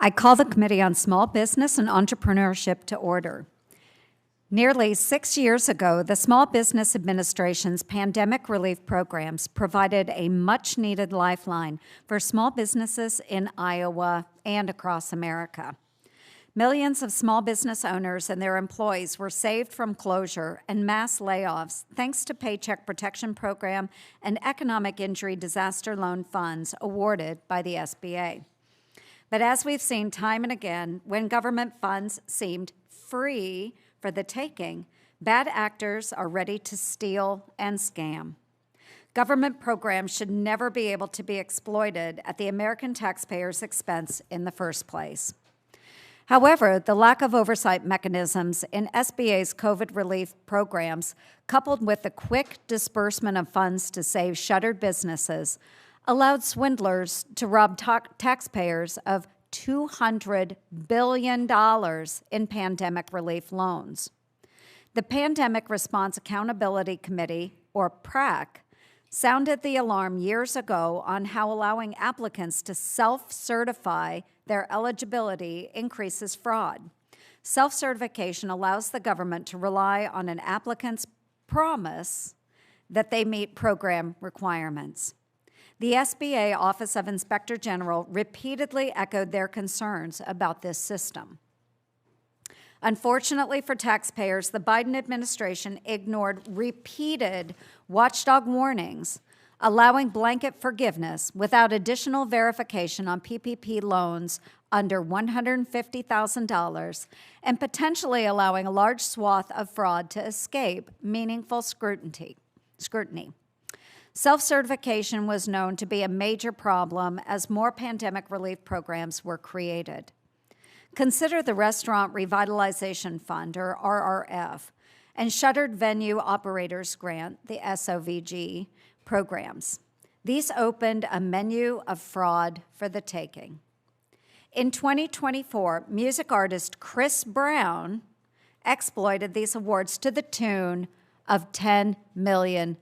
I call the Committee on Small Business and Entrepreneurship to order. Nearly 6 years ago, the Small Business Administration's pandemic relief programs provided a much-needed lifeline for small businesses in Iowa and across America. Millions of small business owners and their employees were saved from closure and mass layoffs thanks to Paycheck Protection Program and Economic Injury Disaster Loan Funds awarded by the SBA. But as we've seen time and again, when government funds seemed free for the taking, bad actors are ready to steal and scam. Government programs should never be able to be exploited at the American taxpayer's expense in the first place. However, the lack of oversight mechanisms in SBA's COVID relief programs, coupled with the quick disbursement of funds to save shuttered businesses, allowed swindlers to rob taxpayers of $200 billion in pandemic relief loans. The Pandemic Response Accountability Committee, or PRAC, sounded the alarm years ago on how allowing applicants to self-certify their eligibility increases fraud. Self-certification allows the government to rely on an applicant's promise that they meet program requirements. The SBA Office of Inspector General repeatedly echoed their concerns about this system. Unfortunately for taxpayers, the Biden administration ignored repeated watchdog warnings, allowing blanket forgiveness without additional verification on PPP loans under $150,000 and potentially allowing a large swath of fraud to escape meaningful scrutiny. Self-certification was known to be a major problem as more pandemic relief programs were created. Consider the Restaurant Revitalization Fund, or RRF, and Shuttered Venue Operators Grant, the SOVG, programs. These opened a menu of fraud for the taking. In 2024, music artist Chris Brown exploited these awards to the tune of $10 million.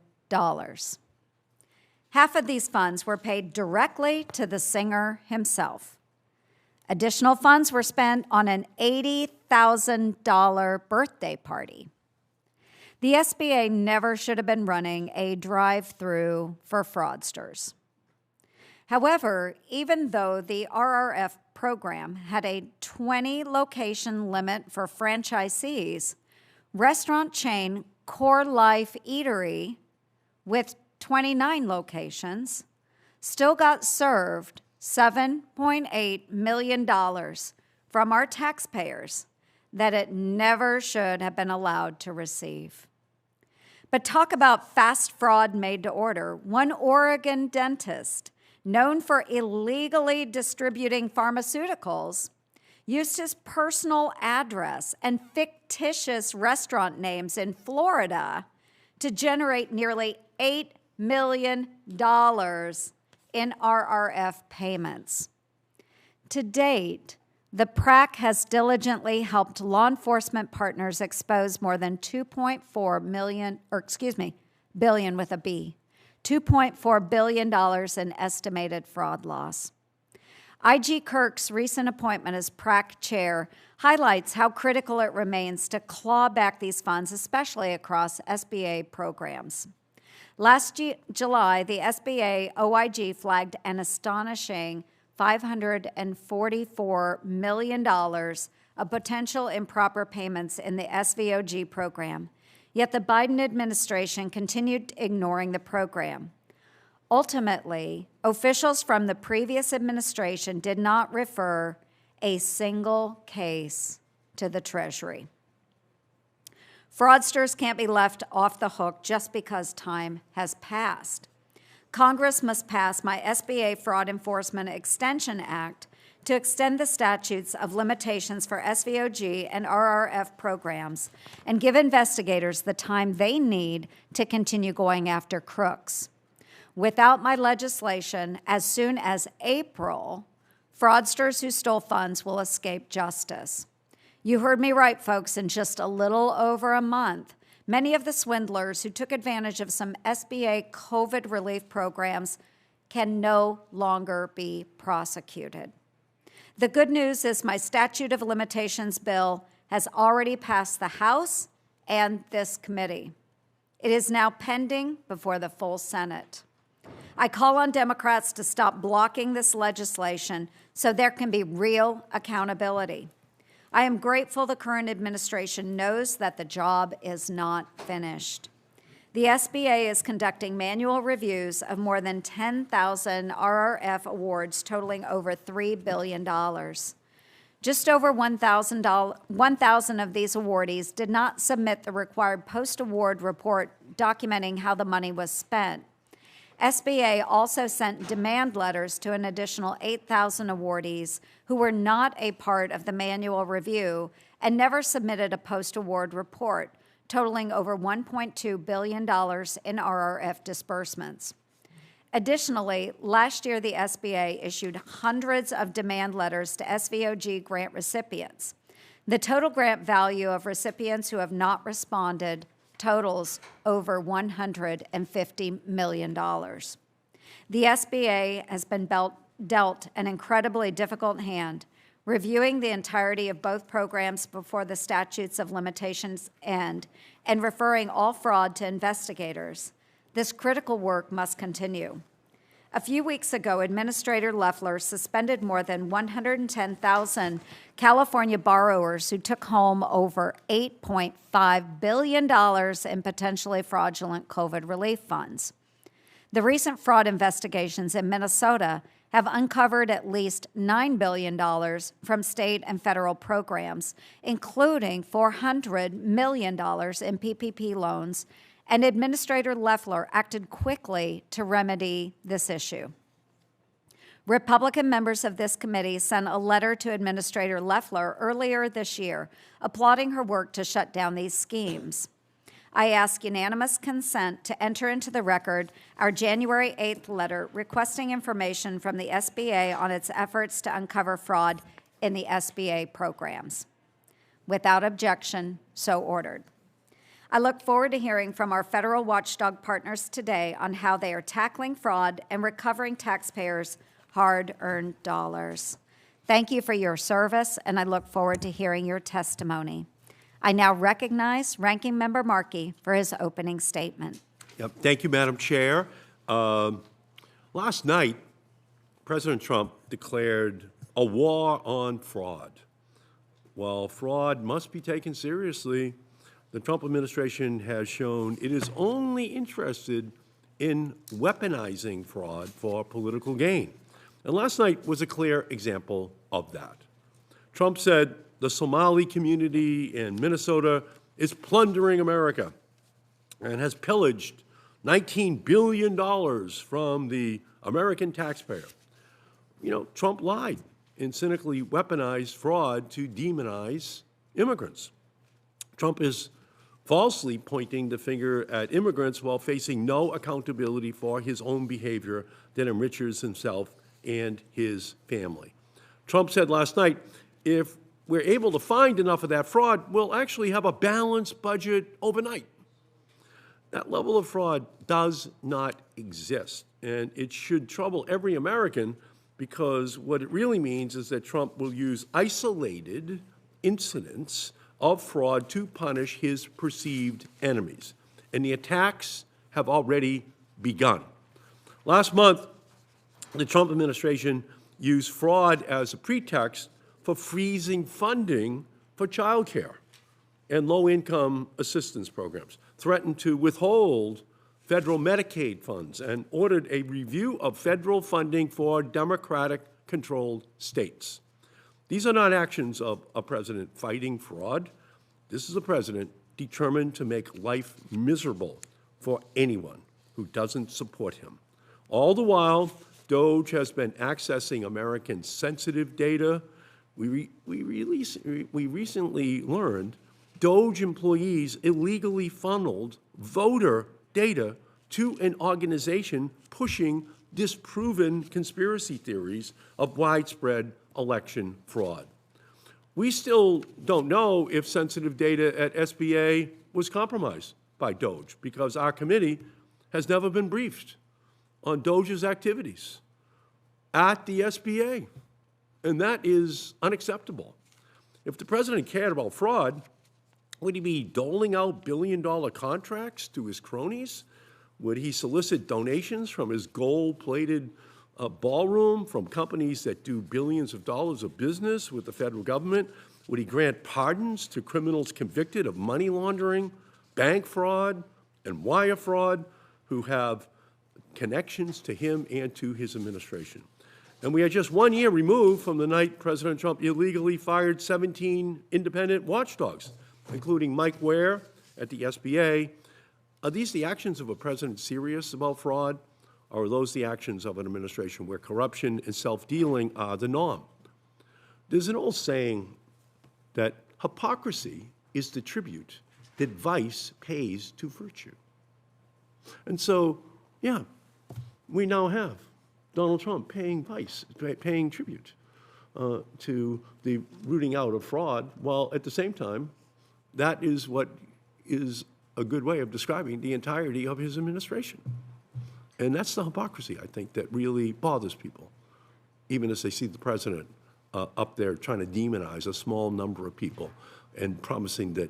Half of these funds were paid directly to the singer himself. Additional funds were spent on an $80,000 birthday party. The SBA never should have been running a drive-through for fraudsters. However, even though the RRF program had a 20-location limit for franchisees, restaurant chain Core Life Eatery, with 29 locations, still got served $7.8 million from our taxpayers that it never should have been allowed to receive. But talk about fast fraud made to order. One Oregon dentist, known for illegally distributing pharmaceuticals, used his personal address and fictitious restaurant names in Florida to generate nearly $8 million in RRF payments. To date, the PRAC has diligently helped law enforcement partners expose more than billion with a B, $2.4 billion in estimated fraud loss. IG Kirk's recent appointment as PRAC chair highlights how critical it remains to claw back these funds, especially across SBA programs. Last July, the SBA OIG flagged an astonishing $544 million of potential improper payments in the SVOG program, yet the Biden administration continued ignoring the program. Ultimately, officials from the previous administration did not refer a single case to the Treasury. Fraudsters can't be left off the hook just because time has passed. Congress must pass my SBA Fraud Enforcement Extension Act to extend the statutes of limitations for SVOG and RRF programs and give investigators the time they need to continue going after crooks. Without my legislation, as soon as April, fraudsters who stole funds will escape justice. You heard me right, folks. In just a little over a month, many of the swindlers who took advantage of some SBA COVID relief programs can no longer be prosecuted. The good news is my statute of limitations bill has already passed the House and this committee. It is now pending before the full Senate. I call on Democrats to stop blocking this legislation so there can be real accountability. I am grateful the current administration knows that the job is not finished. The SBA is conducting manual reviews of more than 10,000 RRF awards totaling over $3 billion. Just over 1,000 of these awardees did not submit the required post-award report documenting how the money was spent. SBA also sent demand letters to an additional 8,000 awardees who were not a part of the manual review and never submitted a post-award report, totaling over $1.2 billion in RRF disbursements. Additionally, last year the SBA issued hundreds of demand letters to SVOG grant recipients. The total grant value of recipients who have not responded totals over $150 million. The SBA has been dealt an incredibly difficult hand, reviewing the entirety of both programs before the statutes of limitations end and referring all fraud to investigators. This critical work must continue. A few weeks ago, Administrator Loeffler suspended more than 110,000 California borrowers who took home over $8.5 billion in potentially fraudulent COVID relief funds. The recent fraud investigations in Minnesota have uncovered at least $9 billion from state and federal programs, including $400 million in PPP loans, and Administrator Loeffler acted quickly to remedy this issue. Republican members of this committee sent a letter to Administrator Loeffler earlier this year, applauding her work to shut down these schemes. I ask unanimous consent to enter into the record our January 8th letter requesting information from the SBA on its efforts to uncover fraud in the SBA programs. Without objection, so ordered. I look forward to hearing from our federal watchdog partners today on how they are tackling fraud and recovering taxpayers' hard-earned dollars. Thank you for your service, and I look forward to hearing your testimony. I now recognize Ranking Member Markey for his opening statement. Yep. Thank you, Madam Chair. Last night, President Trump declared a war on fraud. While fraud must be taken seriously, the Trump administration has shown it is only interested in weaponizing fraud for political gain. And last night was a clear example of that. Trump said the Somali community in Minnesota is plundering America and has pillaged $19 billion from the American taxpayer. You know, Trump lied and cynically weaponized fraud to demonize immigrants. Trump is falsely pointing the finger at immigrants while facing no accountability for his own behavior that enriches himself and his family. Trump said last night, if we're able to find enough of that fraud, we'll actually have a balanced budget overnight. That level of fraud does not exist, and it should trouble every American because what it really means is that Trump will use isolated incidents of fraud to punish his perceived enemies. And the attacks have already begun. Last month, the Trump administration used fraud as a pretext for freezing funding for child care and low-income assistance programs, threatened to withhold federal Medicaid funds, and ordered a review of federal funding for Democratic-controlled states. These are not actions of a president fighting fraud. This is a president determined to make life miserable for anyone who doesn't support him. All the while, DOJ has been accessing American sensitive data. We recently learned DOJ employees illegally funneled voter data to an organization pushing disproven conspiracy theories of widespread election fraud. We still don't know if sensitive data at SBA was compromised by DOJ because our committee has never been briefed on DOJ's activities at the SBA. and that is unacceptable. If the president cared about fraud, would he be doling out billion-dollar contracts to his cronies? Would he solicit donations from his gold-plated ballroom from companies that do billions of dollars of business with the federal government? Would he grant pardons to criminals convicted of money laundering, bank fraud, and wire fraud who have connections to him and to his administration? And we are just 1 year removed from the night President Trump illegally fired 17 independent watchdogs, including Mike Ware at the SBA. Are these the actions of a president serious about fraud, or are those the actions of an administration where corruption and self-dealing are the norm? There's an old saying that hypocrisy is the tribute that vice pays to virtue. And so, yeah, we now have Donald Trump paying tribute to the rooting out of fraud, while at the same time, that is what is a good way of describing the entirety of his administration. And that's the hypocrisy, I think, that really bothers people, even as they see the president up there trying to demonize a small number of people and promising that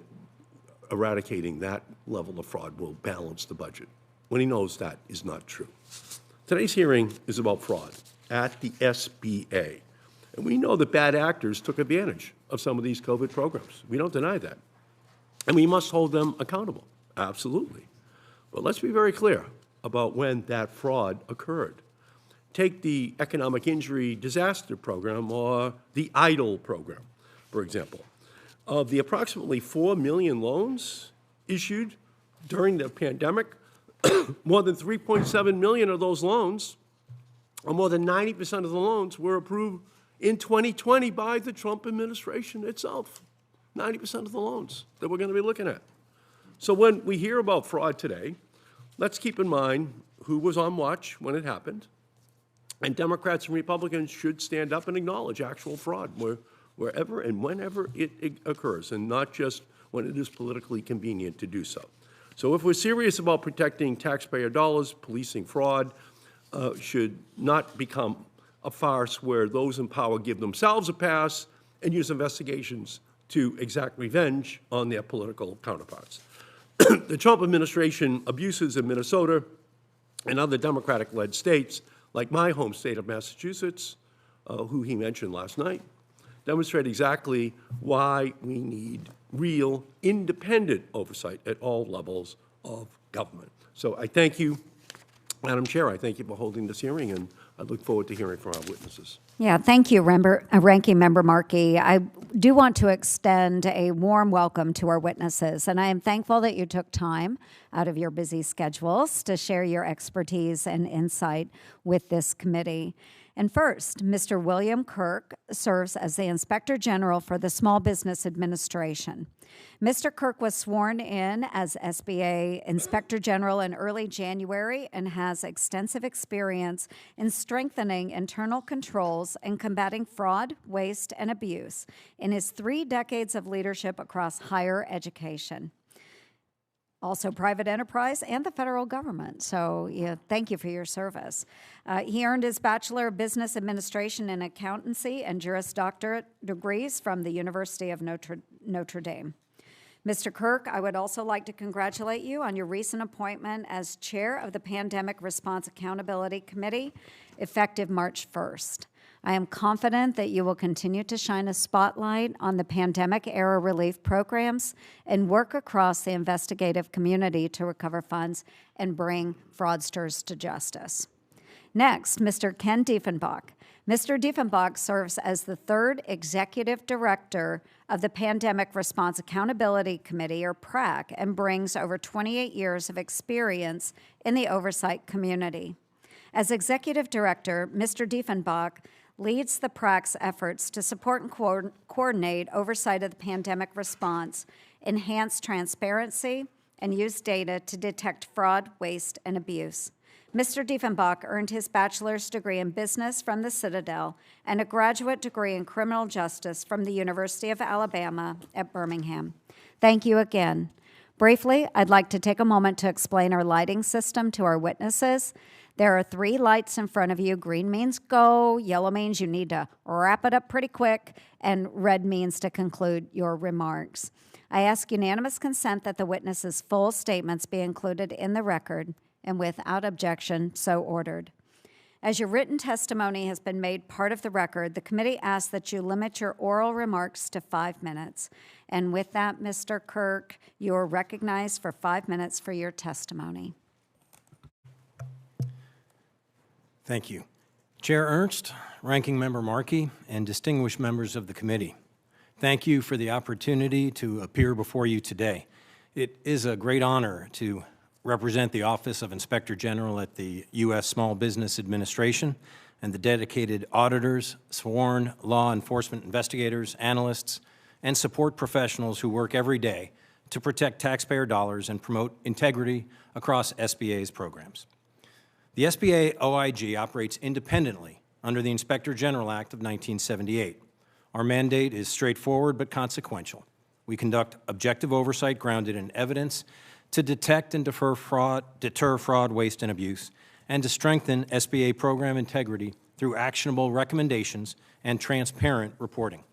eradicating that level of fraud will balance the budget, when he knows that is not true. Today's hearing is about fraud at the SBA. And we know that bad actors took advantage of some of these COVID programs. We don't deny that. And we must hold them accountable, absolutely. But let's be very clear about when that fraud occurred. Take the Economic Injury Disaster Program or the EIDL program, for example. Of the approximately 4 million loans issued during the pandemic, more than 3.7 million of those loans, or more than 90% of the loans, were approved in 2020 by the Trump administration itself. 90% of the loans that we're going to be looking at. So when we hear about fraud today, let's keep in mind who was on watch when it happened. And Democrats and Republicans should stand up and acknowledge actual fraud wherever and whenever it occurs, and not just when it is politically convenient to do so. So if we're serious about protecting taxpayer dollars, policing fraud should not become a farce where those in power give themselves a pass and use investigations to exact revenge on their political counterparts. The Trump administration abuses in Minnesota and other Democratic-led states, like my home state of Massachusetts, who he mentioned last night, demonstrate exactly why we need real, independent oversight at all levels of government. So I thank you, Madam Chair. I thank you for holding this hearing, and I look forward to hearing from our witnesses. Yeah, thank you, Ranking Member Markey. I do want to extend a warm welcome to our witnesses, and I am thankful that you took time out of your busy schedules to share your expertise and insight with this committee. And first, Mr. William Kirk serves as the Inspector General for the Small Business Administration. Mr. Kirk was sworn in as SBA Inspector General in early January and has extensive experience in strengthening internal controls and combating fraud, waste, and abuse in his 3 decades of leadership across higher education, also private enterprise and the federal government. So thank you for your service. He earned his Bachelor of Business Administration in Accountancy and Juris Doctorate degrees from the University of Notre Dame. Mr. Kirk, I would also like to congratulate you on your recent appointment as Chair of the Pandemic Response Accountability Committee, effective March 1st. I am confident that you will continue to shine a spotlight on the pandemic-era relief programs and work across the investigative community to recover funds and bring fraudsters to justice. Next, Mr. Ken Dieffenbach. Mr. Dieffenbach serves as the 3rd Executive Director of the Pandemic Response Accountability Committee, or PRAC, and brings over 28 years of experience in the oversight community. As Executive Director, Mr. Dieffenbach leads the PRAC's efforts to support and coordinate oversight of the pandemic response, enhance transparency, and use data to detect fraud, waste, and abuse. Mr. Dieffenbach earned his bachelor's degree in business from the Citadel and a graduate degree in criminal justice from the University of Alabama at Birmingham. Thank you again. Briefly, I'd like to take a moment to explain our lighting system to our witnesses. There are 3 lights in front of you. Green means go, yellow means you need to wrap it up pretty quick, and red means to conclude your remarks. I ask unanimous consent that the witness's full statements be included in the record, and without objection, so ordered. As your written testimony has been made part of the record, the committee asks that you limit your oral remarks to 5 minutes. And with that, Mr. Kirk, you are recognized for 5 minutes for your testimony. Thank you. Chair Ernst, Ranking Member Markey, and distinguished members of the committee, thank you for the opportunity to appear before you today. It is a great honor to represent the Office of Inspector General at the U.S. Small Business Administration and the dedicated auditors, sworn law enforcement investigators, analysts, and support professionals who work every day to protect taxpayer dollars and promote integrity across SBA's programs. The SBA OIG operates independently under the Inspector General Act of 1978. Our mandate is straightforward but consequential. We conduct objective oversight grounded in evidence to detect and deter fraud, waste, and abuse, and to strengthen SBA program integrity through actionable recommendations and transparent reporting.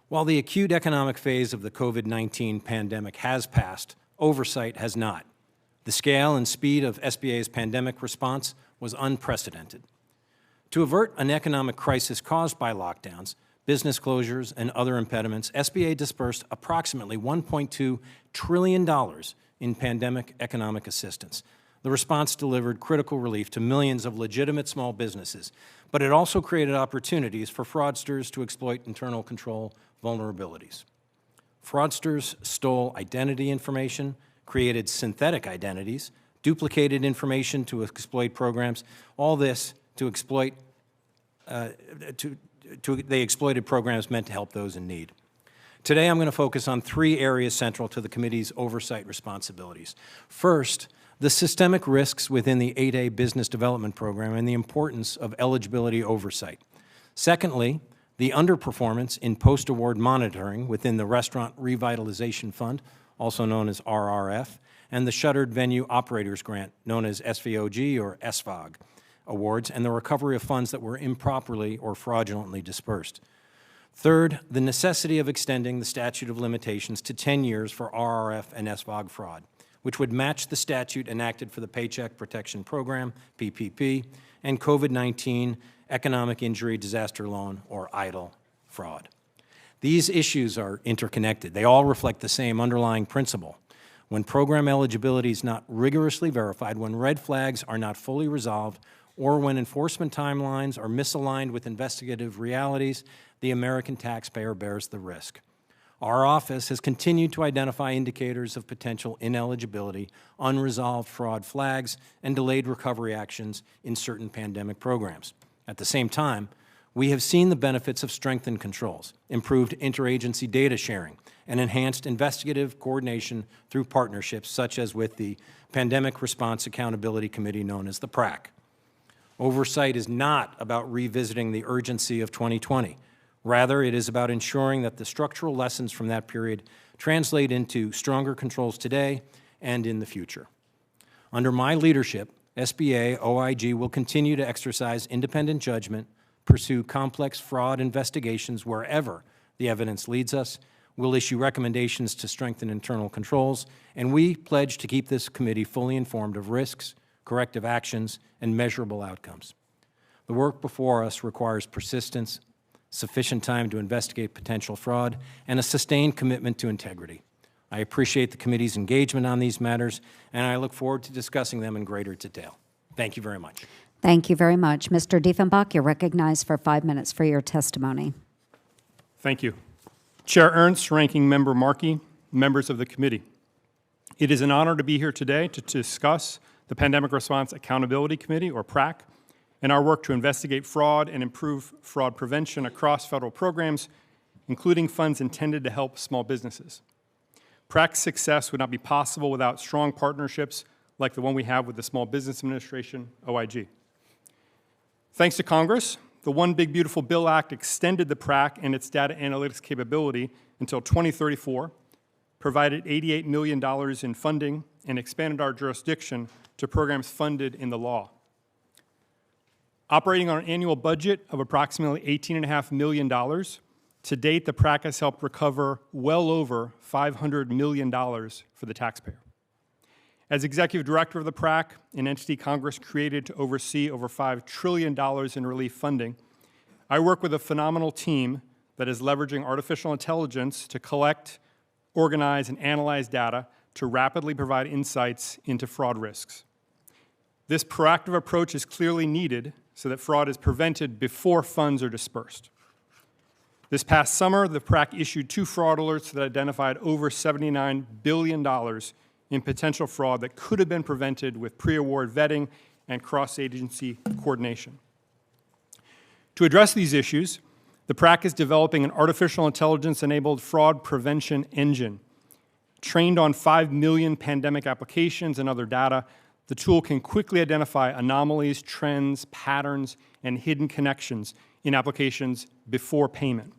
While the acute economic phase of the COVID-19 pandemic has passed, oversight has not. The scale and speed of SBA's pandemic response was unprecedented. To avert an economic crisis caused by lockdowns, business closures, and other impediments, SBA dispersed approximately $1.2 trillion in pandemic economic assistance. The response delivered critical relief to millions of legitimate small businesses, but it also created opportunities for fraudsters to exploit internal control vulnerabilities. Fraudsters stole identity information, created synthetic identities, duplicated information to exploit programs, all this to exploit, they exploited programs meant to help those in need. Today, I'm going to focus on 3 areas central to the committee's oversight responsibilities. First, the systemic risks within the 8A Business Development Program and the importance of eligibility oversight. Secondly, the underperformance in post-award monitoring within the Restaurant Revitalization Fund, also known as RRF, and the Shuttered Venue Operators Grant, known as SVOG or SVOG awards, and the recovery of funds that were improperly or fraudulently dispersed. Third, the necessity of extending the statute of limitations to 10 years for RRF and SVOG fraud, which would match the statute enacted for the Paycheck Protection Program, PPP, and COVID-19 Economic Injury Disaster Loan, or EIDL, fraud. These issues are interconnected. They all reflect the same underlying principle. When program eligibility is not rigorously verified, when red flags are not fully resolved, or when enforcement timelines are misaligned with investigative realities, the American taxpayer bears the risk. Our office has continued to identify indicators of potential ineligibility, unresolved fraud flags, and delayed recovery actions in certain pandemic programs. At the same time, we have seen the benefits of strengthened controls, improved interagency data sharing, and enhanced investigative coordination through partnerships such as with the Pandemic Response Accountability Committee known as the PRAC. Oversight is not about revisiting the urgency of 2020. Rather, it is about ensuring that the structural lessons from that period translate into stronger controls today and in the future. Under my leadership, SBA OIG will continue to exercise independent judgment, pursue complex fraud investigations wherever the evidence leads us, we'll issue recommendations to strengthen internal controls, and we pledge to keep this committee fully informed of risks, corrective actions, and measurable outcomes. The work before us requires persistence, sufficient time to investigate potential fraud, and a sustained commitment to integrity. I appreciate the committee's engagement on these matters, and I look forward to discussing them in greater detail. Thank you very much. Thank you very much. Mr. Dieffenbach, you're recognized for 5 minutes for your testimony. Thank you. Chair Ernst, Ranking Member Markey, members of the committee. It is an honor to be here today to discuss the Pandemic Response Accountability Committee, or PRAC, and our work to investigate fraud and improve fraud prevention across federal programs, including funds intended to help small businesses. PRAC's success would not be possible without strong partnerships like the one we have with the Small Business Administration, OIG. Thanks to Congress, the One Big Beautiful Bill Act extended the PRAC and its data analytics capability until 2034, provided $88 million in funding, and expanded our jurisdiction to programs funded in the law. Operating on an annual budget of approximately $18.5 million, to date, the PRAC has helped recover well over $500 million for the taxpayer. As executive director of the PRAC, an entity Congress created to oversee over $5 trillion in relief funding, I work with a phenomenal team that is leveraging artificial intelligence to collect, organize, and analyze data to rapidly provide insights into fraud risks. This proactive approach is clearly needed so that fraud is prevented before funds are dispersed. This past summer, the PRAC issued 2 fraud alerts that identified over $79 billion in potential fraud that could have been prevented with pre-award vetting and cross-agency coordination. To address these issues, the PRAC is developing an artificial intelligence-enabled fraud prevention engine. Trained on 5 million pandemic applications and other data, the tool can quickly identify anomalies, trends, patterns, and hidden connections in applications before payment.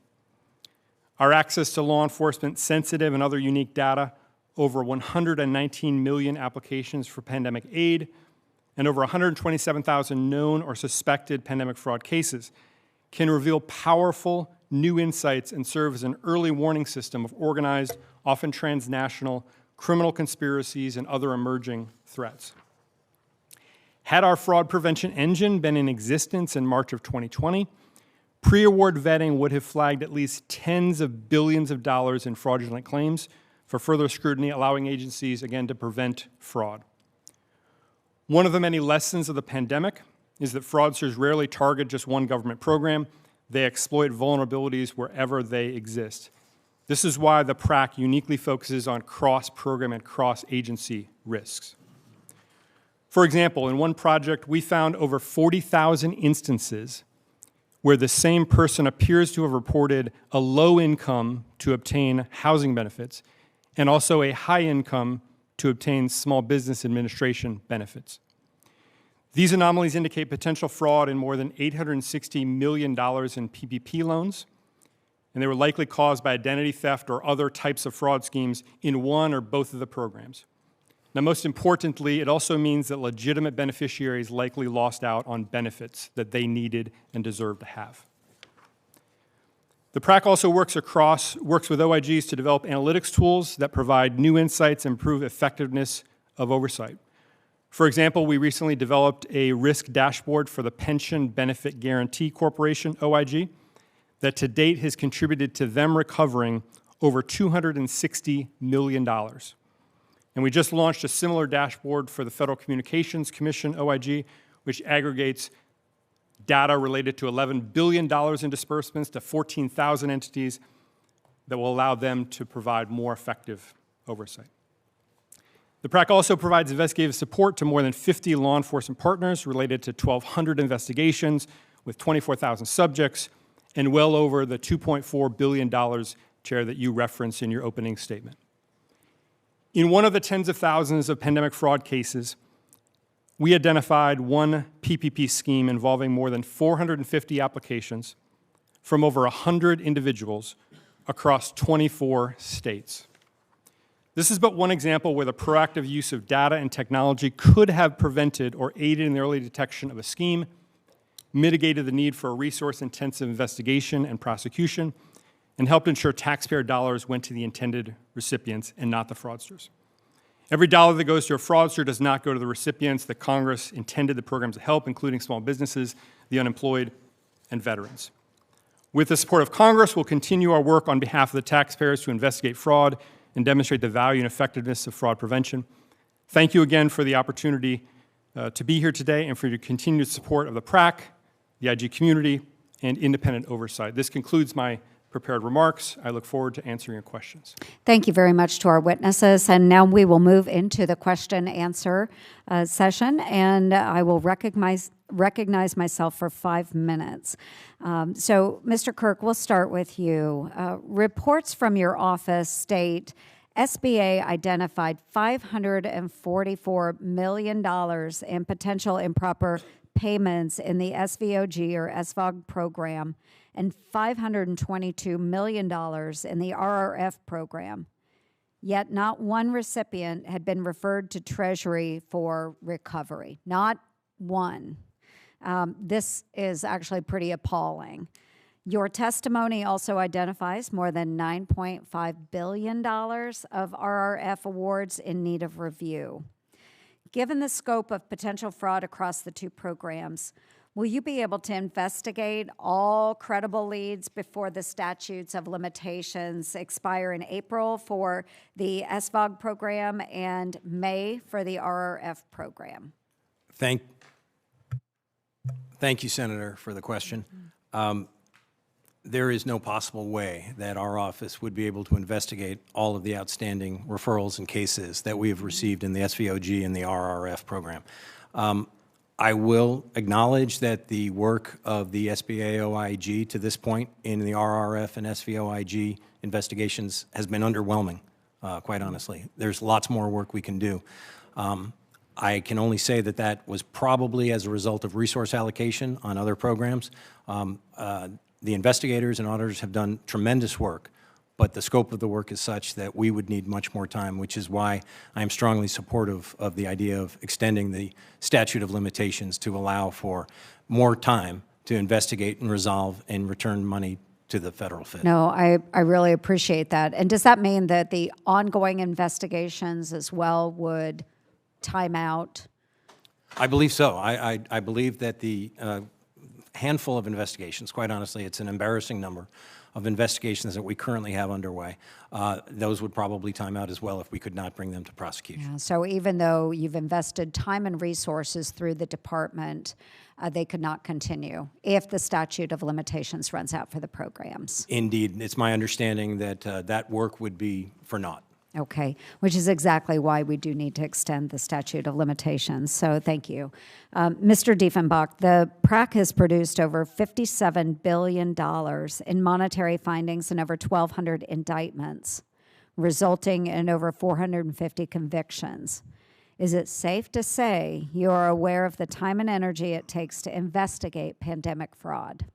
Our access to law enforcement sensitive and other unique data, over 119 million applications for pandemic aid, and over 127,000 known or suspected pandemic fraud cases, can reveal powerful new insights and serve as an early warning system of organized, often transnational, criminal conspiracies and other emerging threats. Had our fraud prevention engine been in existence in March of 2020, pre-award vetting would have flagged at least tens of billions of dollars in fraudulent claims for further scrutiny, allowing agencies, again, to prevent fraud. One of the many lessons of the pandemic is that fraudsters rarely target just one government program. They exploit vulnerabilities wherever they exist. This is why the PRAC uniquely focuses on cross-program and cross-agency risks. For example, in one project, we found over 40,000 instances where the same person appears to have reported a low income to obtain housing benefits and also a high income to obtain small business administration benefits. These anomalies indicate potential fraud in more than $860 million in PPP loans, and they were likely caused by identity theft or other types of fraud schemes in one or both of the programs. Now, most importantly, it also means that legitimate beneficiaries likely lost out on benefits that they needed and deserved to have. The PRAC also works with OIGs to develop analytics tools that provide new insights and improve effectiveness of oversight. For example, we recently developed a risk dashboard for the Pension Benefit Guaranty Corporation, OIG, that to date has contributed to them recovering over $260 million. And we just launched a similar dashboard for the Federal Communications Commission, OIG, which aggregates data related to $11 billion in disbursements to 14,000 entities that will allow them to provide more effective oversight. The PRAC also provides investigative support to more than 50 law enforcement partners related to 1,200 investigations with 24,000 subjects and well over the $2.4 billion, Chair, that you referenced in your opening statement. In one of the tens of thousands of pandemic fraud cases, we identified one PPP scheme involving more than 450 applications from over 100 individuals across 24 states. This is but one example where the proactive use of data and technology could have prevented or aided in the early detection of a scheme, mitigated the need for a resource-intensive investigation and prosecution, and helped ensure taxpayer dollars went to the intended recipients and not the fraudsters. Every dollar that goes to a fraudster does not go to the recipients that Congress intended the programs to help, including small businesses, the unemployed, and veterans. With the support of Congress, we'll continue our work on behalf of the taxpayers to investigate fraud and demonstrate the value and effectiveness of fraud prevention. Thank you again for the opportunity to be here today and for your continued support of the PRAC, the IG community, and independent oversight. This concludes my prepared remarks. I look forward to answering your questions. Thank you very much to our witnesses. And now we will move into the question-answer session, and I will recognize myself for 5 minutes. So, Mr. Kirk, we'll start with you. Reports from your office state SBA identified $544 million in potential improper payments in the SVOG or SVOG program and $522 million in the RRF program. Yet not one recipient had been referred to Treasury for recovery. Not one. This is actually pretty appalling. Your testimony also identifies more than $9.5 billion of RRF awards in need of review. Given the scope of potential fraud across the two programs, will you be able to investigate all credible leads before the statutes of limitations expire in April for the SVOG program and May for the RRF program? Thank you, Senator, for the question. There is no possible way that our office would be able to investigate all of the outstanding referrals and cases that we have received in the SVOG and the RRF program. I will acknowledge that the work of the SBA-OIG to this point in the RRF and SVOIG investigations has been underwhelming, quite honestly. There's lots more work we can do. I can only say that that was probably as a result of resource allocation on other programs. The investigators and auditors have done tremendous work, but the scope of the work is such that we would need much more time, which is why I am strongly supportive of the idea of extending the statute of limitations to allow for more time to investigate and resolve and return money to the federal FIT. No, I really appreciate that. And does that mean that the ongoing investigations as well would time out? I believe so. I believe that the handful of investigations, quite honestly, it's an embarrassing number of investigations that we currently have underway, those would probably time out as well if we could not bring them to prosecution. Yeah, so even though you've invested time and resources through the department, they could not continue if the statute of limitations runs out for the programs. Indeed. It's my understanding that that work would be for naught. Okay, which is exactly why we do need to extend the statute of limitations, so thank you. Mr. Dieffenbach, the PRAC has produced over $57 billion in monetary findings and over 1,200 indictments, resulting in over 450 convictions. Is it safe to say you are aware of the time and energy it takes to investigate pandemic fraud?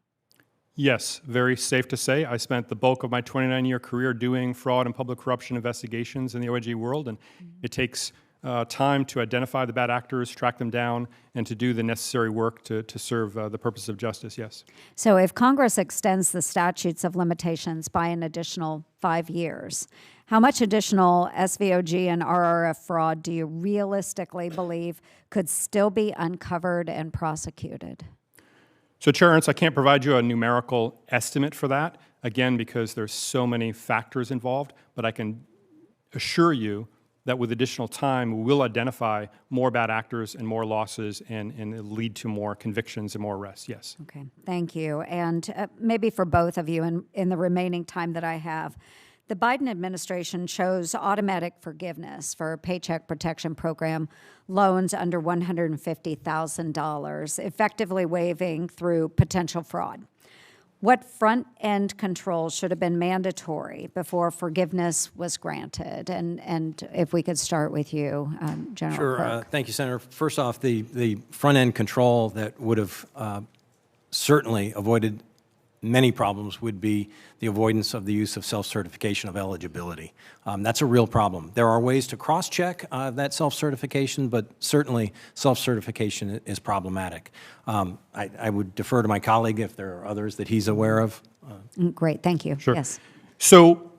Yes, very safe to say. I spent the bulk of my 29-year career doing fraud and public corruption investigations in the OIG world, and it takes time to identify the bad actors, track them down, and to do the necessary work to serve the purpose of justice, yes. So if Congress extends the statutes of limitations by an additional 5 years, how much additional SVOG and RRF fraud do you realistically believe could still be uncovered and prosecuted? So, Chair Ernst, I can't provide you a numerical estimate for that, again, because there's so many factors involved, but I can assure you that with additional time, we will identify more bad actors and more losses and it'll lead to more convictions and more arrests, yes. Okay, thank you. And maybe for both of you in the remaining time that I have, the Biden administration chose automatic forgiveness for Paycheck Protection Program loans under $150,000, effectively waiving through potential fraud. What front-end controls should have been mandatory before forgiveness was granted? And if we could start with you, General Sure. Kirk. Thank you, Senator. First off, the front-end control that would have certainly avoided many problems would be the avoidance of the use of self-certification of eligibility. That's a real problem. There are ways to cross-check that self-certification, but certainly self-certification is problematic. I would defer to my colleague if there are others that he's aware of. Great, thank you. Sure. Yes. So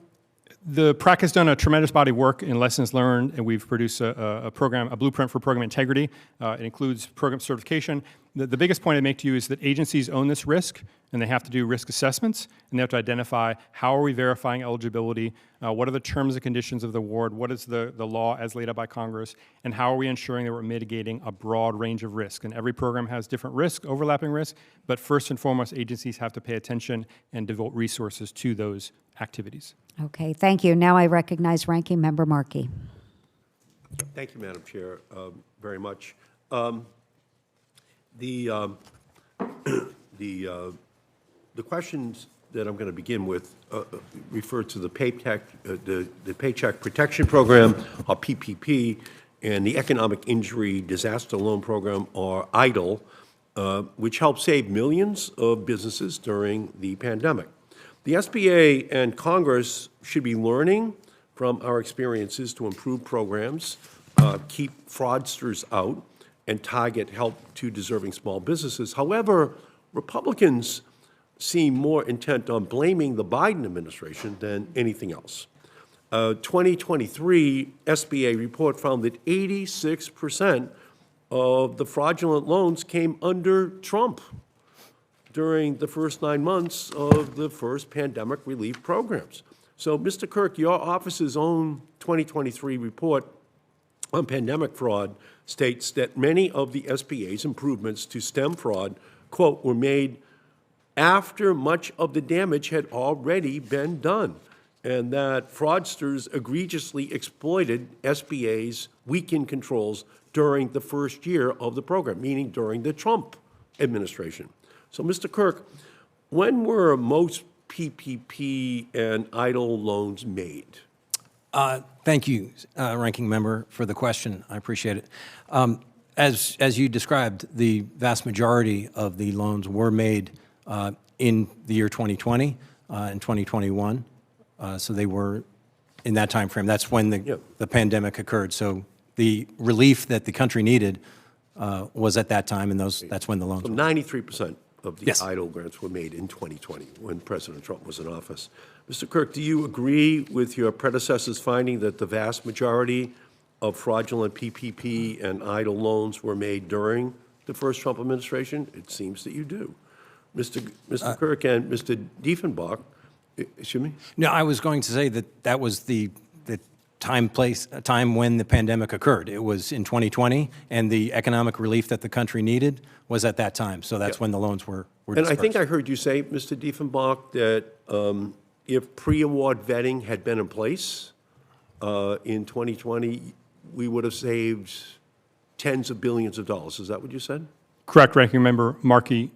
the PRAC has done a tremendous body of work in lessons learned, and we've produced a blueprint for program integrity. It includes program certification. The biggest point I make to you is that agencies own this risk, and they have to do risk assessments, and they have to identify how are we verifying eligibility, what are the terms and conditions of the award, what is the law as laid out by Congress, and how are we ensuring that we're mitigating a broad range of risk. And every program has different risk, overlapping risk, but first and foremost, agencies have to pay attention and devote resources to those activities. Okay, thank you. Now I recognize Ranking Member Markey. Thank you, Madam Chair, very much. The questions that I'm going to begin with refer to the Paycheck Protection Program, or PPP, and the Economic Injury Disaster Loan Program, or EIDL, which helped save millions of businesses during the pandemic. The SBA and Congress should be learning from our experiences to improve programs, keep fraudsters out, and target help to deserving small businesses. However, Republicans seem more intent on blaming the Biden administration than anything else. 2023 SBA report found that 86% of the fraudulent loans came under Trump during the first 9 months of the first pandemic relief programs. So, Mr. Kirk, your office's own 2023 report on pandemic fraud states that many of the SBA's improvements to stem fraud, quote, were made after much of the damage had already been done, and that fraudsters egregiously exploited SBA's weakened controls during the first year of the program, meaning during the Trump administration. So, Mr. Kirk, when were most PPP and EIDL loans made? Thank you, Ranking Member, for the question. I appreciate it. As you described, the vast majority of the loans were made in the year 2020 and 2021. So they were in that time frame. That's when the pandemic occurred. So the relief that the country needed was at that time, and that's when the loans So were. 93% of the Yes. EIDL grants were made in 2020 when President Trump was in office. Mr. Kirk, do you agree with your predecessor's finding that the vast majority of fraudulent PPP and EIDL loans were made during the first Trump administration? It seems that you do. Mr. Kirk and Mr. Dieffenbach, excuse me? No, I was going to say that was the time when the pandemic occurred. It was in 2020, and the economic relief that the country needed was at that time. So that's when the loans were And I dispersed. think I heard you say, Mr. Dieffenbach, that if pre-award vetting had been in place in 2020, we would have saved tens of billions of dollars. Is that what you said? Correct, Ranking Member Markey.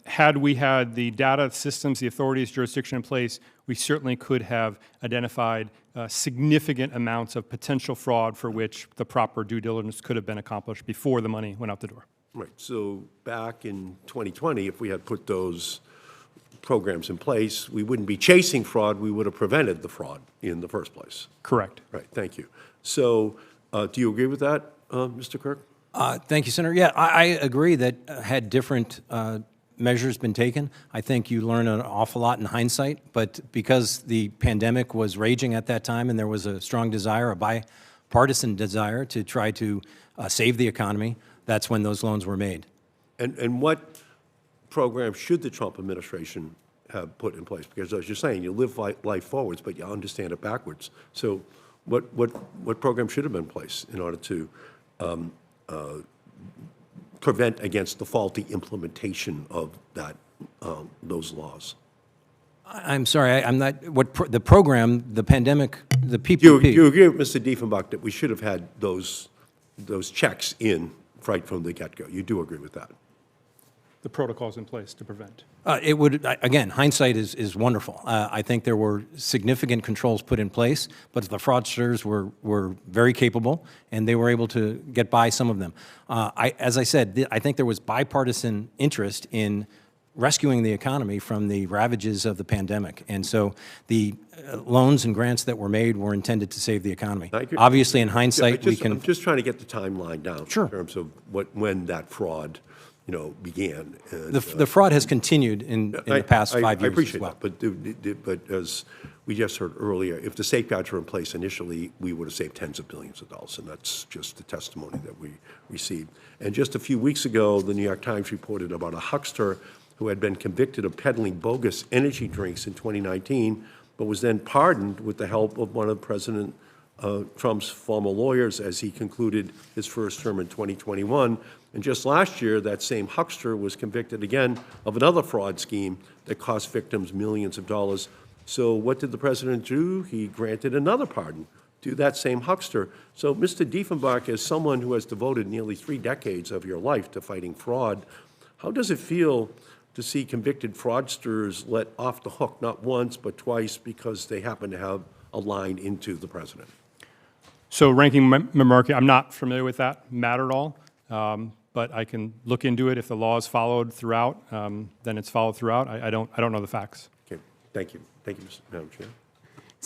Had we had the data systems, the authorities, jurisdiction in place, we certainly could have identified significant amounts of potential fraud for which the proper due diligence could have been accomplished before the money went out the door. Right. So back in 2020, if we had put those programs in place, we wouldn't be chasing fraud. We would have prevented the fraud in the first place. Correct. Right. Thank you. So do you agree with that, Mr. Kirk? Thank you, Senator. Yeah, I agree that had different measures been taken, I think you learn an awful lot in hindsight. But because the pandemic was raging at that time and there was a strong desire, a bipartisan desire to try to save the economy, that's when those loans were made. And what program should the Trump administration have put in place? Because as you're saying, you live life forwards, but you understand it backwards. So what program should have been in place in order to prevent against the faulty implementation of those laws? I'm sorry, I'm not, the program, the pandemic, the PPP. Do you agree with Mr. Dieffenbach that we should have had those checks in right from the get-go? You do agree with that? The protocols in place to prevent. It would, again, hindsight is wonderful. I think there were significant controls put in place, but the fraudsters were very capable, and they were able to get by some of them. As I said, I think there was bipartisan interest in rescuing the economy from the ravages of the pandemic. And so the loans and grants that were made were intended to save the economy. Obviously, in hindsight, I'm just trying to get the timeline down. Sure. In terms of when that fraud, began. And, the fraud has continued in the past 5 years I appreciate as well. that, but as we just heard earlier, if the safeguards were in place initially, we would have saved tens of billions of dollars, and that's just the testimony that we received. And just a few weeks ago, the New York Times reported about a huckster who had been convicted of peddling bogus energy drinks in 2019, but was then pardoned with the help of one of President Trump's former lawyers as he concluded his first term in 2021. And just last year, that same huckster was convicted again of another fraud scheme that cost victims millions of dollars. So what did the president do? He granted another pardon to that same huckster. So, Mr. Dieffenbach, as someone who has devoted nearly 3 decades of your life to fighting fraud, how does it feel to see convicted fraudsters let off the hook not once but twice because they happen to have a line into the president? So, Ranking Member Markey, I'm not familiar with that matter at all, but I can look into it. If the law is followed throughout, then it's followed throughout. I don't know the facts. Okay, thank you. Thank you, Madam Chair.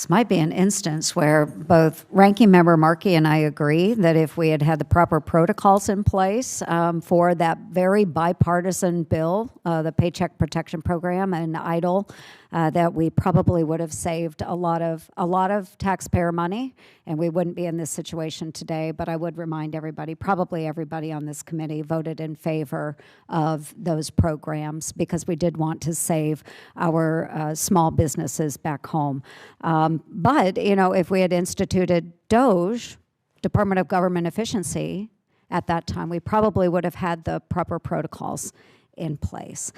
This might be an instance where both Ranking Member Markey and I agree that if we had had the proper protocols in place for that very bipartisan bill, the Paycheck Protection Program and EIDL, that we probably would have saved a lot of taxpayer money, and we wouldn't be in this situation today. But I would remind everybody, probably everybody on this committee voted in favor of those programs because we did want to save our small businesses back home. But, you know, if we had instituted DOGE, Department of Government Efficiency, at that time, we probably would have had the proper protocols in place.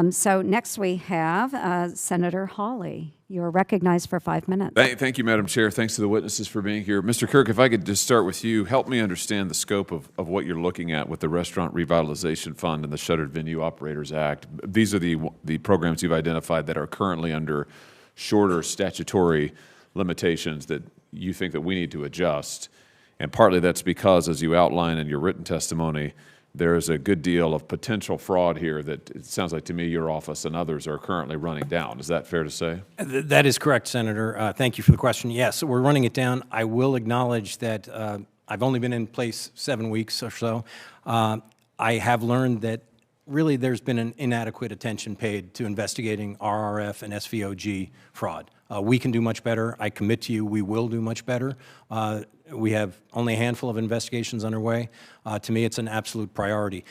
So next we have Senator Hawley. You're recognized for 5 minutes. Thank you, Madam Chair. Thanks to the witnesses for being here. Mr. Kirk, if I could just start with you, help me understand the scope of what you're looking at with the Restaurant Revitalization Fund and the Shuttered Venue Operators Act. These are the programs you've identified that are currently under shorter statutory limitations that you think that we need to adjust. And partly that's because, as you outline in your written testimony, there is a good deal of potential fraud here that it sounds like to me your office and others are currently running down. Is that fair to say? That is correct, Senator. Thank you for the question. Yes, we're running it down. I will acknowledge that I've only been in place 7 weeks or so. I have learned that really there's been an inadequate attention paid to investigating RRF and SVOG fraud. We can do much better. I commit to you we will do much better. We have only a handful of investigations underway. To me, it's an absolute priority.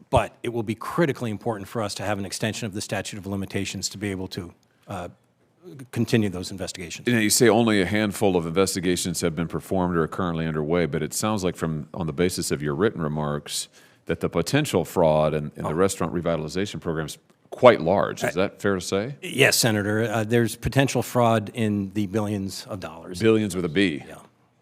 But it will be critically important for us to have an extension of the statute of limitations to be able to continue those investigations. You know, you say only a handful of investigations have been performed or are currently underway, but it sounds like on the basis of your written remarks that the potential fraud in the restaurant revitalization program is quite large. Is that fair to say? Yes, Senator. There's potential fraud in the billions of dollars. Billions with a B. Yeah.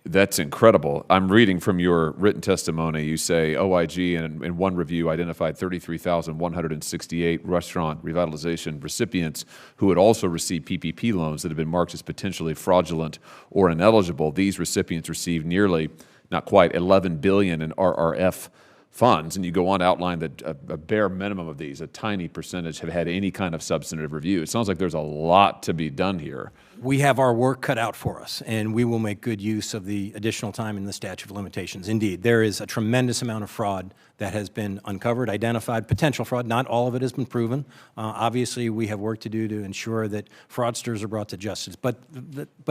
That's incredible. I'm reading from your written testimony. You say OIG in one review identified 33,168 restaurant revitalization recipients who had also received PPP loans that have been marked as potentially fraudulent or ineligible. These recipients received nearly, not quite, $11 billion in RRF funds, and you go on to outline that a bare minimum of these, a tiny percentage, have had any kind of substantive review. It sounds like there's a lot to be done here. We have our work cut out for us, and we will make good use of the additional time in the statute of limitations. Indeed, there is a tremendous amount of fraud that has been uncovered, identified, potential fraud. Not all of it has been proven. Obviously, we have work to do to ensure that fraudsters are brought to justice, but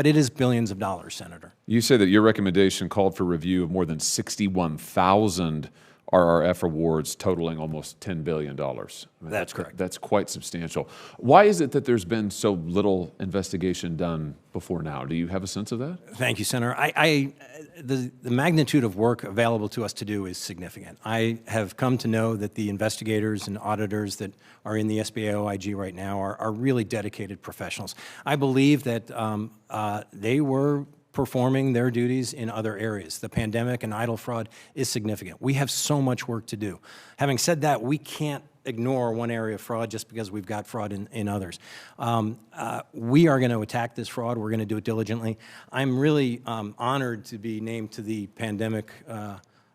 it is billions of dollars, Senator. You say that your recommendation called for review of more than 61,000 RRF awards totaling almost $10 billion. That's correct. That's quite substantial. Why is it that there's been so little investigation done before now? Do you have a sense of that? Thank you, Senator. The magnitude of work available to us to do is significant. I have come to know that the investigators and auditors that are in the SBA OIG right now are really dedicated professionals. I believe that they were performing their duties in other areas. The pandemic and EIDL fraud is significant. We have so much work to do. Having said that, we can't ignore one area of fraud just because we've got fraud in others. We are going to attack this fraud. We're going to do it diligently. I'm really honored to be named to the Pandemic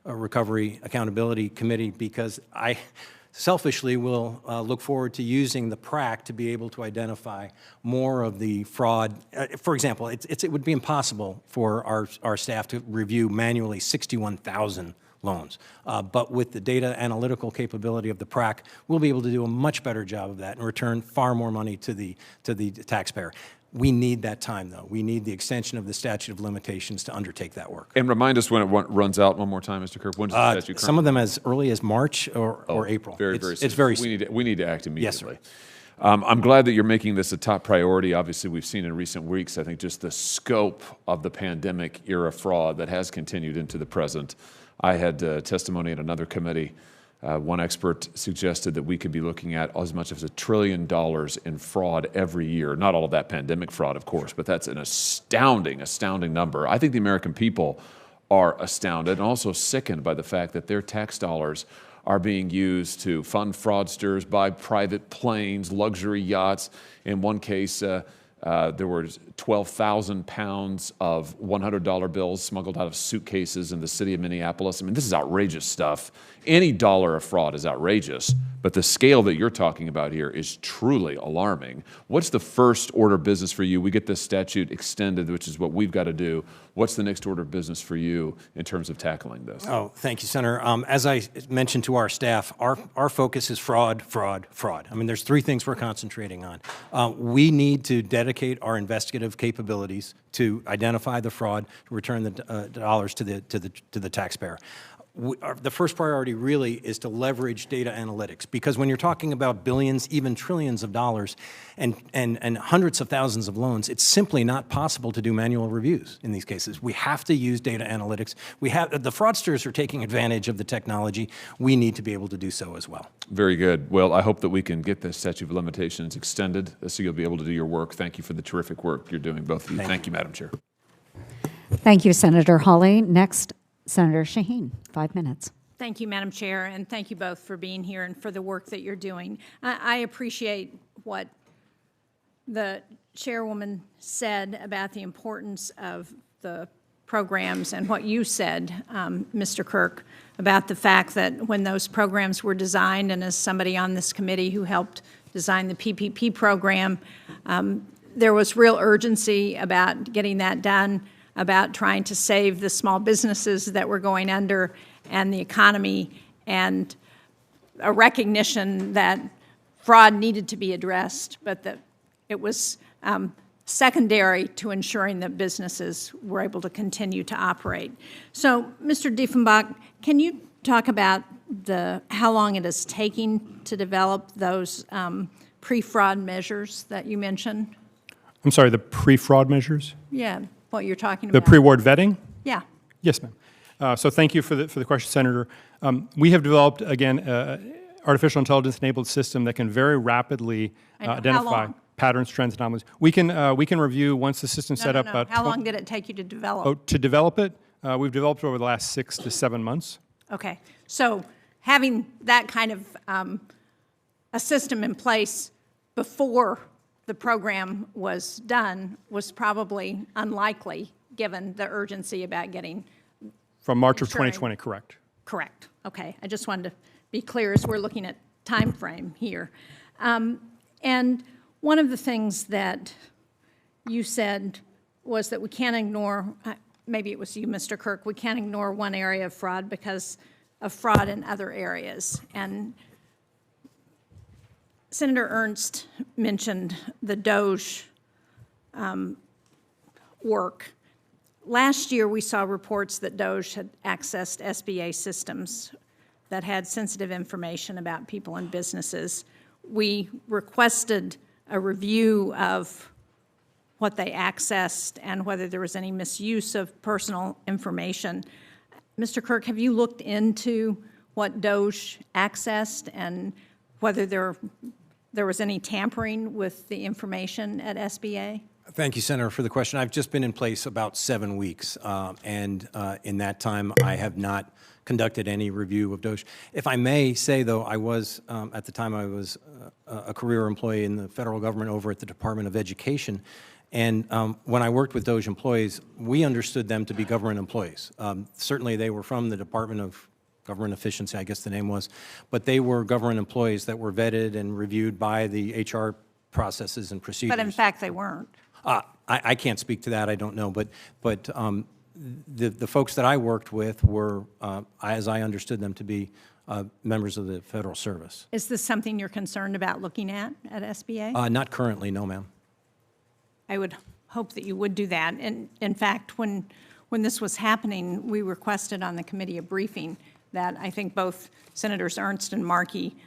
Recovery Accountability Committee because I selfishly will look forward to using the PRAC to be able to identify more of the fraud. For example, it would be impossible for our staff to review manually 61,000 loans. But with the data analytical capability of the PRAC, we'll be able to do a much better job of that and return far more money to the taxpayer. We need that time, though. We need the extension of the statute of limitations to undertake that work. And remind us when it runs out one more time, Mr. Kirk. When does the statute some of them as early as March or April. Very soon. It's very soon. We need to act immediately. Yes, sir. I'm glad that you're making this a top priority. Obviously, we've seen in recent weeks, I think, just the scope of the pandemic-era fraud that has continued into the present. I had testimony at another committee. One expert suggested that we could be looking at as much as $1 trillion in fraud every year. Not all of that pandemic fraud, of course, but that's an astounding number. I think the American people are astounded and also sickened by the fact that their tax dollars are being used to fund fraudsters, buy private planes, luxury yachts, in one case, There were 12,000 pounds of $100 bills smuggled out of suitcases in the city of Minneapolis. I mean, this is outrageous stuff. Any dollar of fraud is outrageous, but the scale that you're talking about here is truly alarming. What's the first order of business for you? We get this statute extended, which is what we've got to do. What's the next order of business for you in terms of tackling this? Oh, thank you, Senator. As I mentioned to our staff, our focus is fraud, fraud, fraud. I mean, there's three things we're concentrating on. We need to dedicate our investigative capabilities to identify the fraud, to return the dollars to the taxpayer. The first priority really is to leverage data analytics, because when you're talking about billions, even trillions of dollars and hundreds of thousands of loans, it's simply not possible to do manual reviews in these cases. We have to use data analytics. The fraudsters are taking advantage of the technology. We need to be able to do so as well. Very good. Well, I hope that we can get the statute of limitations extended so you'll be able to do your work. Thank you for the terrific work you're doing, both of you. Thank you, Madam Chair. Thank you, Senator Hawley. Next, Senator Shaheen, 5 minutes. Thank you, Madam Chair, and thank you both for being here and for the work that you're doing. I appreciate what the chairwoman said about the importance of the programs and what you said, Mr. Kirk, about the fact that when those programs were designed, and as somebody on this committee who helped design the PPP program, there was real urgency about getting that done, about trying to save the small businesses that were going under and the economy, and a recognition that fraud needed to be addressed, but that it was secondary to ensuring that businesses were able to continue to operate. So, Mr. Dieffenbach, can you talk about how long it is taking to develop those pre-fraud measures that you mentioned? I'm sorry, the pre-fraud measures? Yeah, what you're talking The about. pre-award vetting? Yeah. Yes, ma'am. So thank you for the question, Senator. We have developed, again, artificial intelligence-enabled system that can very rapidly identify patterns, trends, anomalies. We can review once the system's set up. How long did it take you to develop? Oh, to develop it, we've developed it over the last 6 to 7 months. Okay, so having that kind of a system in place before the program was done was probably unlikely, given the urgency about getting. From March of 2020, correct. Correct. Okay, I just wanted to be clear as we're looking at time frame here. And one of the things that you said was that we can't ignore, maybe it was you, Mr. Kirk, we can't ignore one area of fraud because of fraud in other areas. And Senator Ernst mentioned the DOJ work. Last year, we saw reports that DOJ had accessed SBA systems that had sensitive information about people and businesses. We requested a review of what they accessed and whether there was any misuse of personal information. Mr. Kirk, have you looked into what DOJ accessed and whether there was any tampering with the information at SBA? Thank you, Senator, for the question. I've just been in place about 7 weeks, and in that time, I have not conducted any review of DOJ. If I may say, though, I was, at the time, I was a career employee in the federal government over at the Department of Education, and when I worked with DOJ employees, we understood them to be government employees. Certainly, they were from the Department of Government Efficiency, I guess the name was, but they were government employees that were vetted and reviewed by the HR processes and procedures. But in fact, they weren't. I can't speak to that. I don't know. But the folks that I worked with were, as I understood them, to be members of the Federal Service. Is this something you're concerned about looking at SBA? Not currently, no, ma'am. I would hope that you would do that. And in fact, when this was happening, we requested on the committee a briefing that I think both Senators Ernst and Markey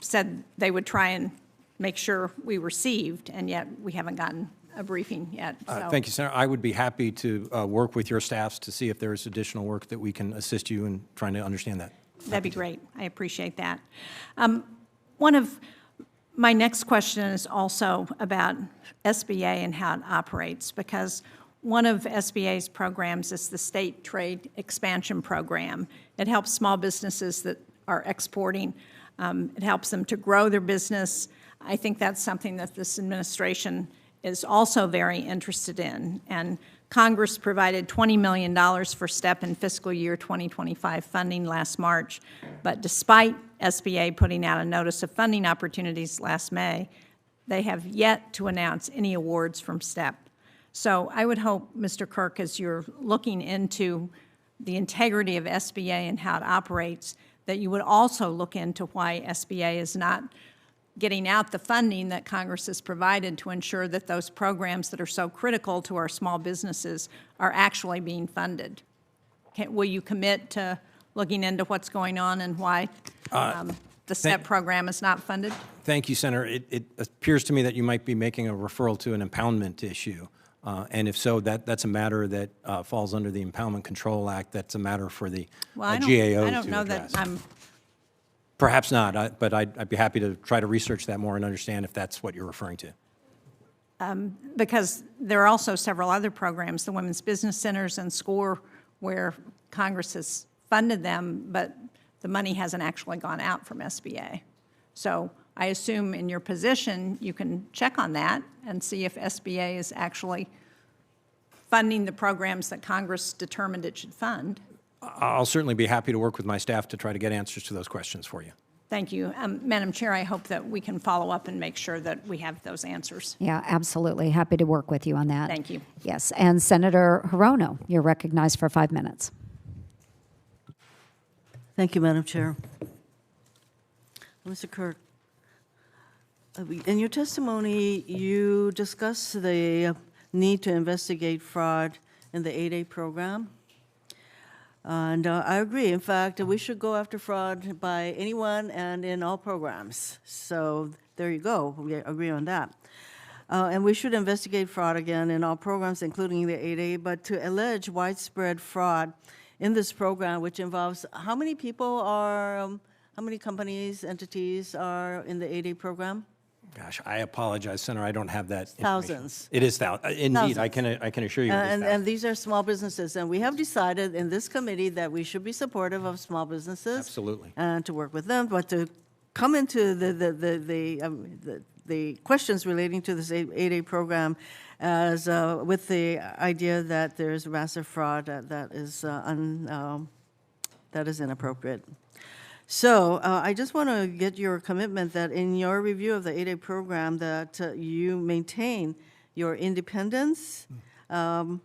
said they would try and make sure we received, and yet we haven't gotten a briefing yet. So. Thank you, Senator. I would be happy to work with your staffs to see if there is additional work that we can assist you in trying to understand that. That'd be great. I appreciate that. One of my next question is also about SBA and how it operates, because one of SBA's programs is the State Trade Expansion Program. It helps small businesses that are exporting. It helps them to grow their business. I think that's something that this administration is also very interested in. And Congress provided $20 million for STEP in fiscal year 2025 funding last March, but despite SBA putting out a notice of funding opportunities last May, they have yet to announce any awards from STEP. So I would hope, Mr. Kirk, as you're looking into the integrity of SBA and how it operates, that you would also look into why SBA is not getting out the funding that Congress has provided to ensure that those programs that are so critical to our small businesses are actually being funded. Will you commit to looking into what's going on and why the STEP program is not funded? Thank you, Senator. It appears to me that you might be making a referral to an impoundment issue. And if so, that's a matter that falls under the Impoundment Control Act. That's a matter for the GAO to address. I don't know that I'm... Perhaps not, but I'd be happy to try to research that more and understand if that's what you're referring to. Because there are also several other programs, the Women's Business Centers and SCORE, where Congress has funded them, but the money hasn't actually gone out from SBA. So I assume in your position, you can check on that and see if SBA is actually funding the programs that Congress determined it should fund. I'll certainly be happy to work with my staff to try to get answers to those questions for you. Thank you. Madam Chair, I hope that we can follow up and make sure that we have those answers. Yeah, absolutely. Happy to work with you on that. Thank you. Yes, and Senator Hirono, you're recognized for 5 minutes. Thank you, Madam Chair. Mr. Kirk, in your testimony, you discussed the need to investigate fraud in the 8A program. And I agree. In fact, we should go after fraud by anyone and in all programs. So there you go. We agree on that. And we should investigate fraud again in all programs, including the 8A. But to allege widespread fraud in this program, which involves how many people are, how many companies, entities are in the 8A program? Gosh, I apologize, Senator. I don't have that information. Thousands. It is thousands. Indeed, Thousands. I can assure you. It is And thousands. these are small businesses, and we have decided in this committee that we should be supportive of small businesses. Absolutely. And to work with them, but to come into the questions relating to this 8A program as with the idea that there's massive fraud that is inappropriate. So I just want to get your commitment that in your review of the 8A program that you maintain your independence from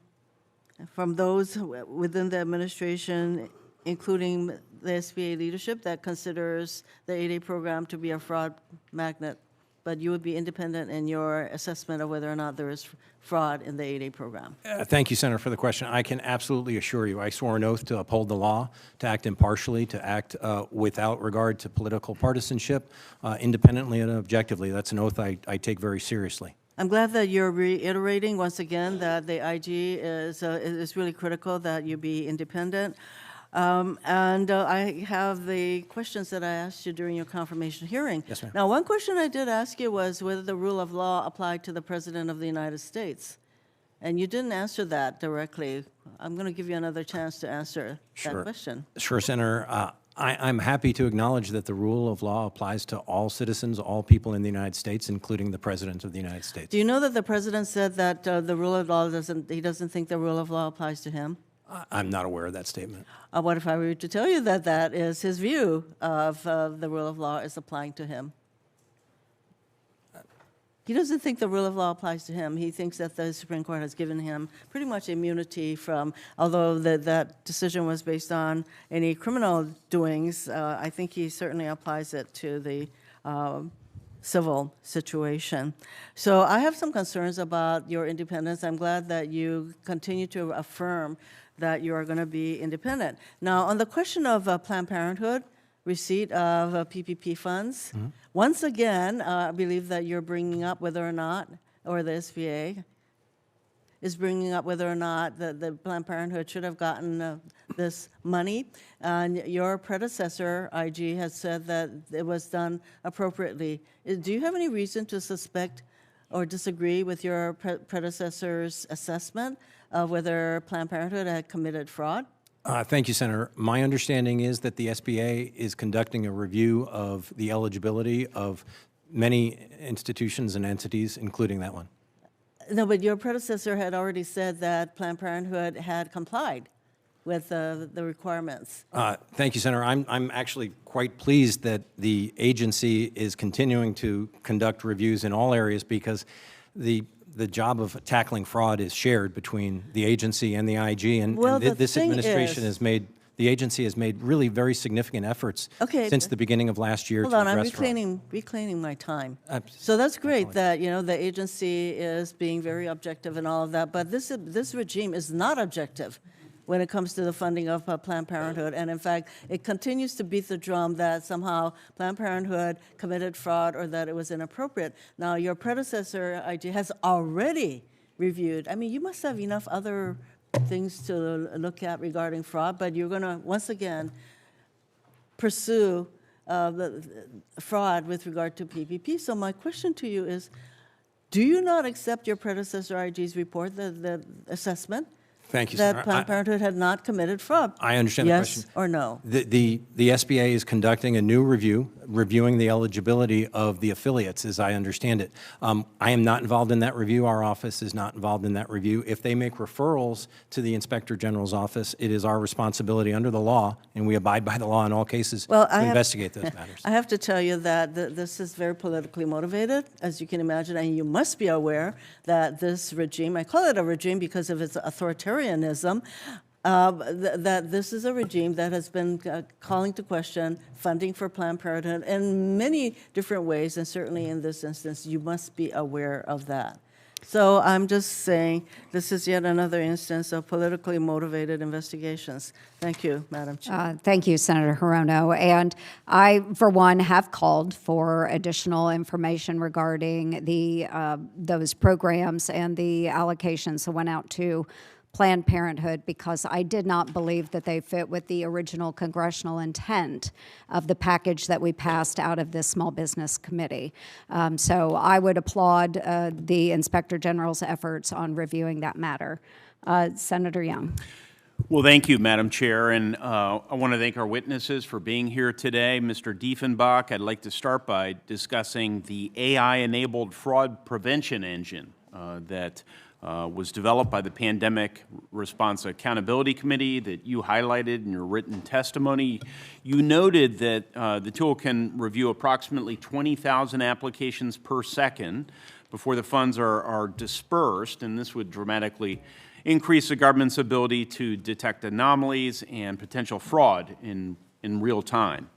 those within the administration, including the SBA leadership that considers the 8A program to be a fraud magnet, but you would be independent in your assessment of whether or not there is fraud in the 8A program. Thank you, Senator, for the question. I can absolutely assure you, I swore an oath to uphold the law, to act impartially, to act without regard to political partisanship, independently and objectively. That's an oath I take very seriously. I'm glad that you're reiterating once again that the IG is really critical that you be independent. And I have the questions that I asked you during your confirmation hearing. Yes, ma'am. Now, one question I did ask you was whether the rule of law applied to the President of the United States. And you didn't answer that directly. I'm going to give you another chance to answer that question. Sure, Senator. I'm happy to acknowledge that the rule of law applies to all citizens, all people in the United States, including the President of the United States. Do you know that the President said that the rule of law he doesn't think the rule of law applies to him? I'm not aware of that statement. What if I were to tell you that that is his view of the rule of law is applying to him? He doesn't think the rule of law applies to him. He thinks that the Supreme Court has given him pretty much immunity from, although that decision was based on any criminal doings, I think he certainly applies it to the civil situation. So I have some concerns about your independence. I'm glad that you continue to affirm that you are going to be independent. Now, on the question of Planned Parenthood, receipt of PPP funds, once again, I believe that you're bringing up whether or not, or the SBA is bringing up whether or not the Planned Parenthood should have gotten this money. And your predecessor, IG, has said that it was done appropriately. Do you have any reason to suspect or disagree with your predecessor's assessment of whether Planned Parenthood had committed fraud? Thank you, Senator. My understanding is that the SBA is conducting a review of the eligibility of many institutions and entities, including that one. No, but your predecessor had already said that Planned Parenthood had complied with the requirements. Thank you, Senator. I'm actually quite pleased that the agency is continuing to conduct reviews in all areas because the job of tackling fraud is shared between the agency and the IG, and, Well, the this thing administration is- the agency has made really very significant efforts since the beginning of last year Hold to on, I'm address fraud. reclaiming my time. So that's great that, the agency is being very objective and all of that, but this regime is not objective when it comes to the funding of Planned Parenthood. And in fact, it continues to beat the drum that somehow Planned Parenthood committed fraud or that it was inappropriate. Now, your predecessor, IG, has already reviewed. I mean, you must have enough other things to look at regarding fraud, but you're going to, once again, pursue the fraud with regard to PPP. So my question to you is, do you not accept your predecessor IG's report, the assessment? Thank you, That Senator. Planned Parenthood had not committed fraud? I understand the question. Yes or no? The SBA is conducting a new review, reviewing the eligibility of the affiliates, as I understand it. I am not involved in that review. Our office is not involved in that review. If they make referrals to the Inspector General's office, it is our responsibility under the law, and we abide by the law in all cases, to investigate those matters. I have to tell you that this is very politically motivated, as you can imagine, and you must be aware that this regime, I call it a regime because of its authoritarianism, that this is a regime that has been calling to question funding for Planned Parenthood in many different ways, and certainly in this instance, you must be aware of that. So I'm just saying this is yet another instance of politically motivated investigations. Thank you, Madam Chair. Thank you, Senator Hirono. And I, for one, have called for additional information regarding those programs and the allocations that went out to Planned Parenthood because I did not believe that they fit with the original congressional intent of the package that we passed out of this Small Business Committee. So I would applaud the Inspector General's efforts on reviewing that matter. Senator Young. Well, thank you, Madam Chair, and I want to thank our witnesses for being here today. Mr. Dieffenbach, I'd like to start by discussing the AI-enabled fraud prevention engine that was developed by the Pandemic Response Accountability Committee that you highlighted in your written testimony. You noted that the tool can review approximately 20,000 applications per second before the funds are dispersed, and this would dramatically increase the government's ability to detect anomalies and potential fraud in real time.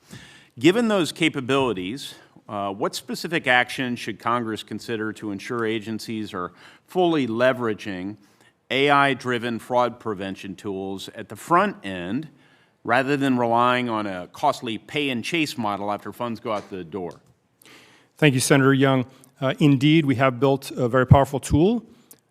Given those capabilities, what specific action should Congress consider to ensure agencies are fully leveraging AI-driven fraud prevention tools at the front end rather than relying on a costly pay-and-chase model after funds go out the door? Thank you, Senator Young. Indeed, we have built a very powerful tool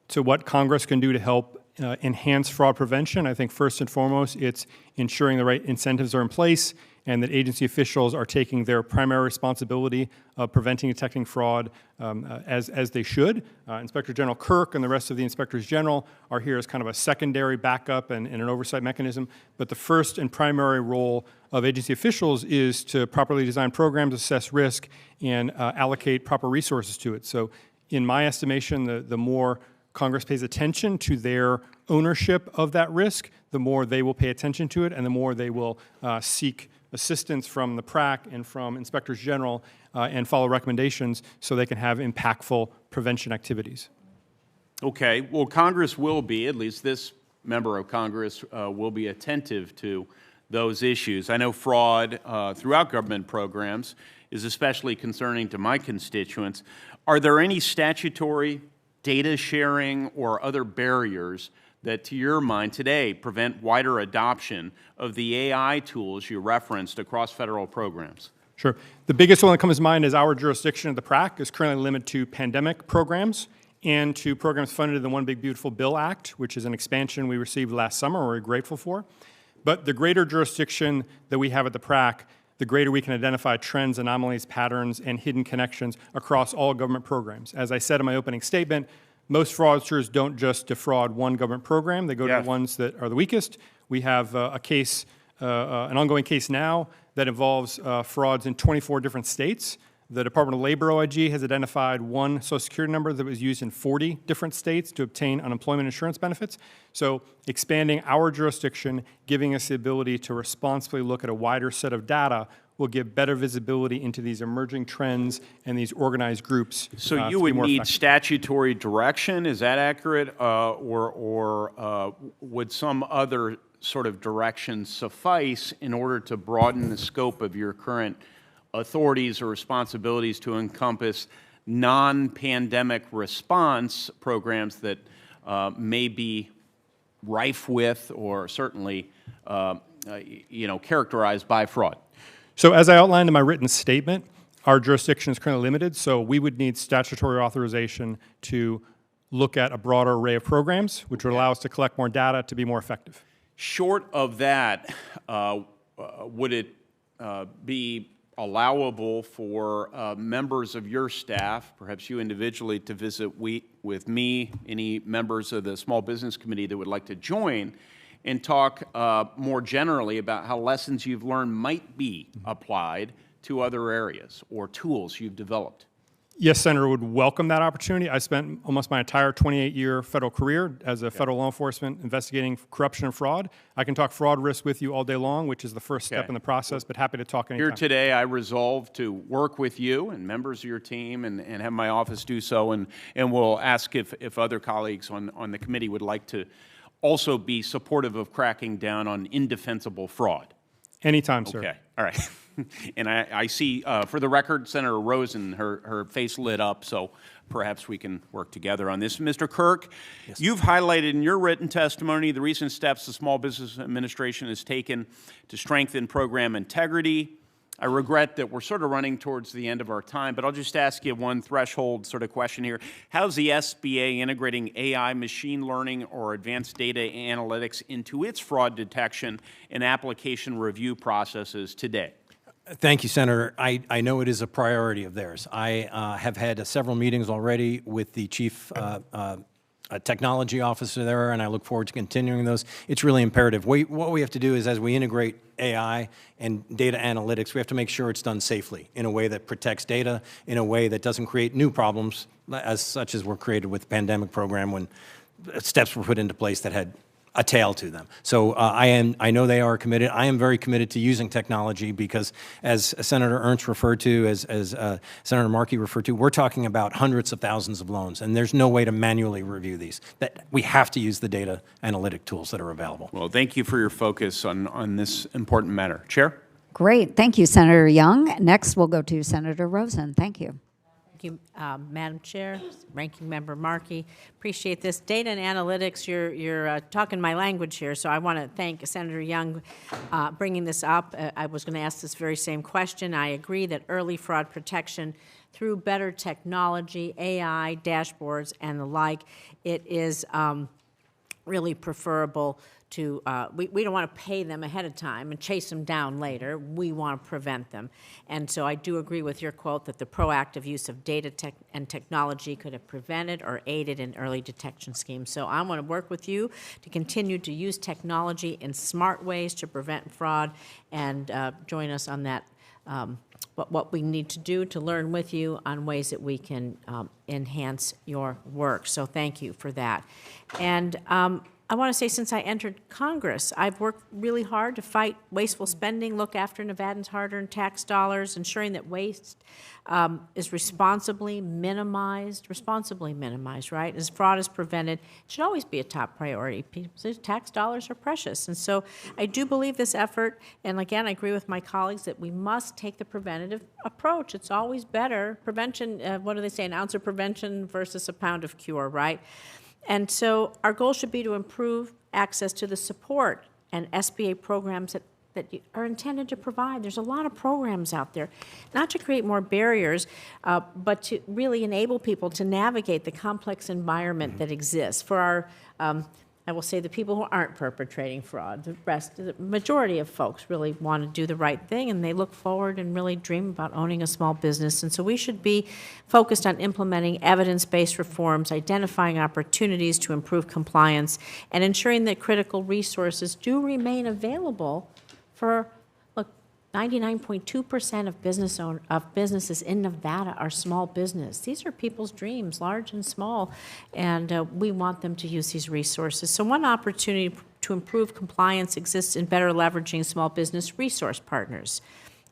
to what Congress can do to help enhance fraud prevention. I think first and foremost, it's ensuring the right incentives are in place and that agency officials are taking their primary responsibility of preventing and detecting fraud as they should. Inspector General Kirk and the rest of the Inspectors General are here as kind of a secondary backup and an oversight mechanism. But the first and primary role of agency officials is to properly design programs, assess risk, and allocate proper resources to it. So in my estimation, the more Congress pays attention to their ownership of that risk, the more they will pay attention to it and the more they will seek assistance from the PRAC and from Inspectors General and follow recommendations so they can have impactful prevention activities. Okay. Well, Congress will be, at least this member of Congress will be attentive to those issues. I know fraud throughout government programs is especially concerning to my constituents. Are there any statutory, data sharing, or other barriers that, to your mind, today prevent wider adoption of the AI tools you referenced across federal programs? Sure. The biggest one that comes to mind is our jurisdiction of the PRAC is currently limited to pandemic programs and to programs funded in the One Big Beautiful Bill Act, which is an expansion we received last summer we're grateful for. But the greater jurisdiction that we have at the PRAC, the greater we can identify trends, anomalies, patterns, and hidden connections across all government programs. As I said in my opening statement, most fraudsters don't just defraud one government program. They go to the ones that are the weakest. We have a case, an ongoing case now that involves frauds in 24 different states The Department of Labor OIG has identified one Social Security number that was used in 40 different states to obtain unemployment insurance benefits. So expanding our jurisdiction, giving us the ability to responsibly look at a wider set of data will give better visibility into these emerging trends and these organized groups. So you to be would more need effective. statutory direction, is that accurate? Or would some other sort of direction suffice in order to broaden the scope of your current authorities or responsibilities to encompass non-pandemic response programs that may be rife with or certainly characterized by fraud? So as I outlined in my written statement, our jurisdiction is currently limited, so we would need statutory authorization to look at a broader array of programs, which would allow us to collect more data to be more effective. Short of that, would it be allowable for members of your staff, perhaps you individually, to visit with me, any members of the Small Business Committee that would like to join, and talk more generally about how lessons you've learned might be applied to other areas or tools you've developed? Yes, Senator, would welcome that opportunity. I spent almost my entire 28-year federal career as a federal law enforcement investigating corruption and fraud. I can talk fraud risk with you all day long, which is the first step in the process, but happy to talk anytime. Here today, I resolve to work with you and members of your team and have my office do so, and we'll ask if other colleagues on the committee would like to also be supportive of cracking down on indefensible fraud. Anytime, sir. Okay, all right. And I see, for the record, Senator Rosen, her face lit up, so perhaps we can work together on this. Mr. Kirk, you've highlighted in your written testimony the recent steps the Small Business Administration has taken to strengthen program integrity. I regret that we're sort of running towards the end of our time, but I'll just ask you one threshold sort of question here. How's the SBA integrating AI, machine learning, or advanced data analytics into its fraud detection and application review processes today? Thank you, Senator. I know it is a priority of theirs. I have had several meetings already with the chief technology officer there, and I look forward to continuing those. It's really imperative. What we have to do is, as we integrate AI and data analytics, we have to make sure it's done safely, in a way that protects data, in a way that doesn't create new problems, such as were created with the pandemic program when steps were put into place that had a tail to them. So I know they are committed. I am very committed to using technology because, as Senator Ernst referred to, as Senator Markey referred to, we're talking about hundreds of thousands of loans, and there's no way to manually review these. That we have to use the data analytic tools that are available. Well, thank you for your focus on this important matter. Chair? Great. Thank you, Senator Young. Next, we'll go to Senator Rosen. Thank you. Thank you, Madam Chair, Ranking Member Markey. Appreciate this. Data and analytics, you're talking my language here, so I want to thank Senator Young bringing this up. I was going to ask this very same question. I agree that early fraud protection through better technology, AI, dashboards, and the like, it is really preferable to, we don't want to pay them ahead of time and chase them down later. We want to prevent them. And so I do agree with your quote that the proactive use of data and technology could have prevented or aided in early detection schemes. So I want to work with you to continue to use technology in smart ways to prevent fraud, and join us on that, what we need to do to learn with you on ways that we can enhance your work. So thank you for that. And I want to say, since I entered Congress, I've worked really hard to fight wasteful spending, look after Nevadans' hard-earned tax dollars, ensuring that waste is responsibly minimized, right? As fraud is prevented, it should always be a top priority. People's tax dollars are precious. And so I do believe this effort, and again, I agree with my colleagues that we must take the preventative approach. It's always better. Prevention, what do they say, an ounce of prevention versus a pound of cure, right? And so our goal should be to improve access to the support and SBA programs that are intended to provide. There's a lot of programs out there, not to create more barriers, but to really enable people to navigate the complex environment that exists. For our, I will say, the people who aren't perpetrating fraud, the majority of folks really want to do the right thing, and they look forward and really dream about owning a small business. And so we should be focused on implementing evidence-based reforms, identifying opportunities to improve compliance, and ensuring that critical resources do remain available for, look, 99.2% of businesses in Nevada are small business. These are people's dreams, large and small, and we want them to use these resources. So one opportunity to improve compliance exists in better leveraging small business resource partners.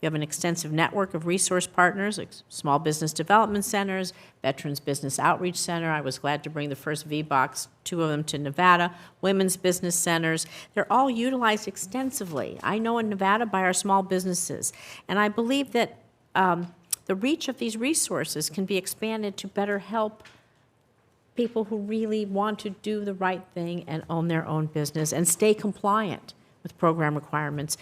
You have an extensive network of resource partners, like small business development centers, Veterans Business Outreach Center. I was glad to bring the first VBOX, 2 of them to Nevada, women's business centers. They're all utilized extensively, I know in Nevada, by our small businesses. And I believe that the reach of these resources can be expanded to better help people who really want to do the right thing and own their own business and stay compliant with program requirements.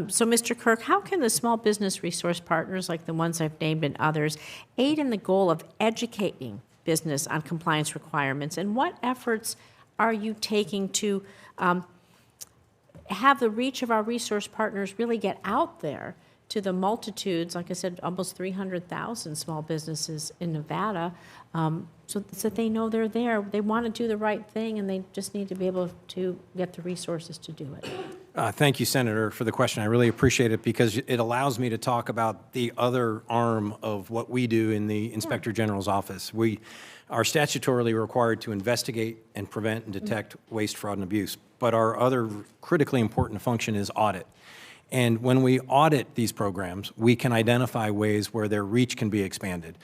So, Mr. Kirk, how can the small business resource partners, like the ones I've named and others, aid in the goal of educating business on compliance requirements? And what efforts are you taking to have the reach of our resource partners really get out there to the multitudes, like I said, almost 300,000 small businesses in Nevada, so that they know they're there. They want to do the right thing, and they just need to be able to get the resources to do it. Thank you, Senator, for the question. I really appreciate it because it allows me to talk about the other arm of what we do in the Inspector General's office. We are statutorily required to investigate and prevent and detect waste, fraud, and abuse, but our other critically important function is audit. And when we audit these programs, we can identify ways where their reach can be expanded.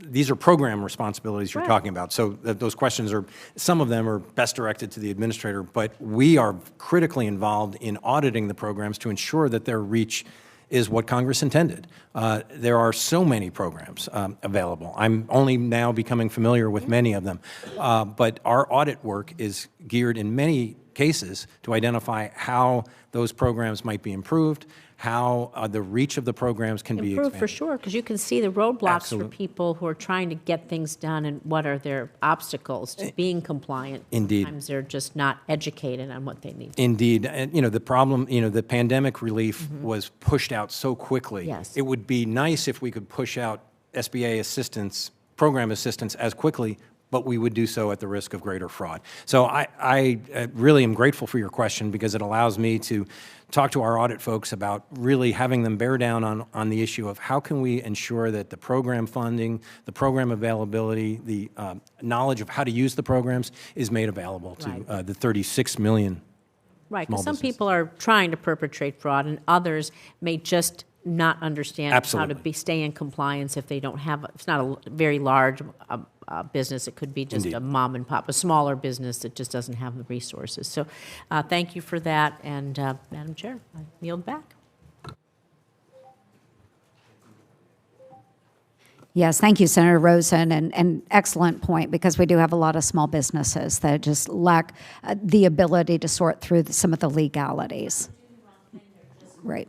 These are program responsibilities you're talking about. So those questions are, some of them are best directed to the administrator, but we are critically involved in auditing the programs to ensure that their reach is what Congress intended. There are so many programs available. I'm only now becoming familiar with many of them. But our audit work is geared in many cases to identify how those programs might be improved, how the reach of the programs can be expanded. For sure, because you can see the roadblocks Absolutely. for people who are trying to get things done and what are their obstacles to being compliant. Indeed. Sometimes they're just not educated on what they need. Indeed. And, the problem, the pandemic relief was pushed out so quickly. Yes. It would be nice if we could push out SBA assistance, program assistance as quickly, but we would do so at the risk of greater fraud. So I really am grateful for your question because it allows me to talk to our audit folks about really having them bear down on the issue of how can we ensure that the program funding, the program availability, the knowledge of how to use the programs is made available to the 36 million Right, small because some businesses. people are trying to perpetrate fraud, and others may just not understand Absolutely. how to stay in compliance if they don't have, it's not a very large business. It could be just Indeed. a mom and pop, a smaller business that just doesn't have the resources. So thank you for that, and Madam Chair, I yield back. Yes, thank you, Senator Rosen, and excellent point, because we do have a lot of small businesses that just lack the ability to sort through some of the legalities. Right.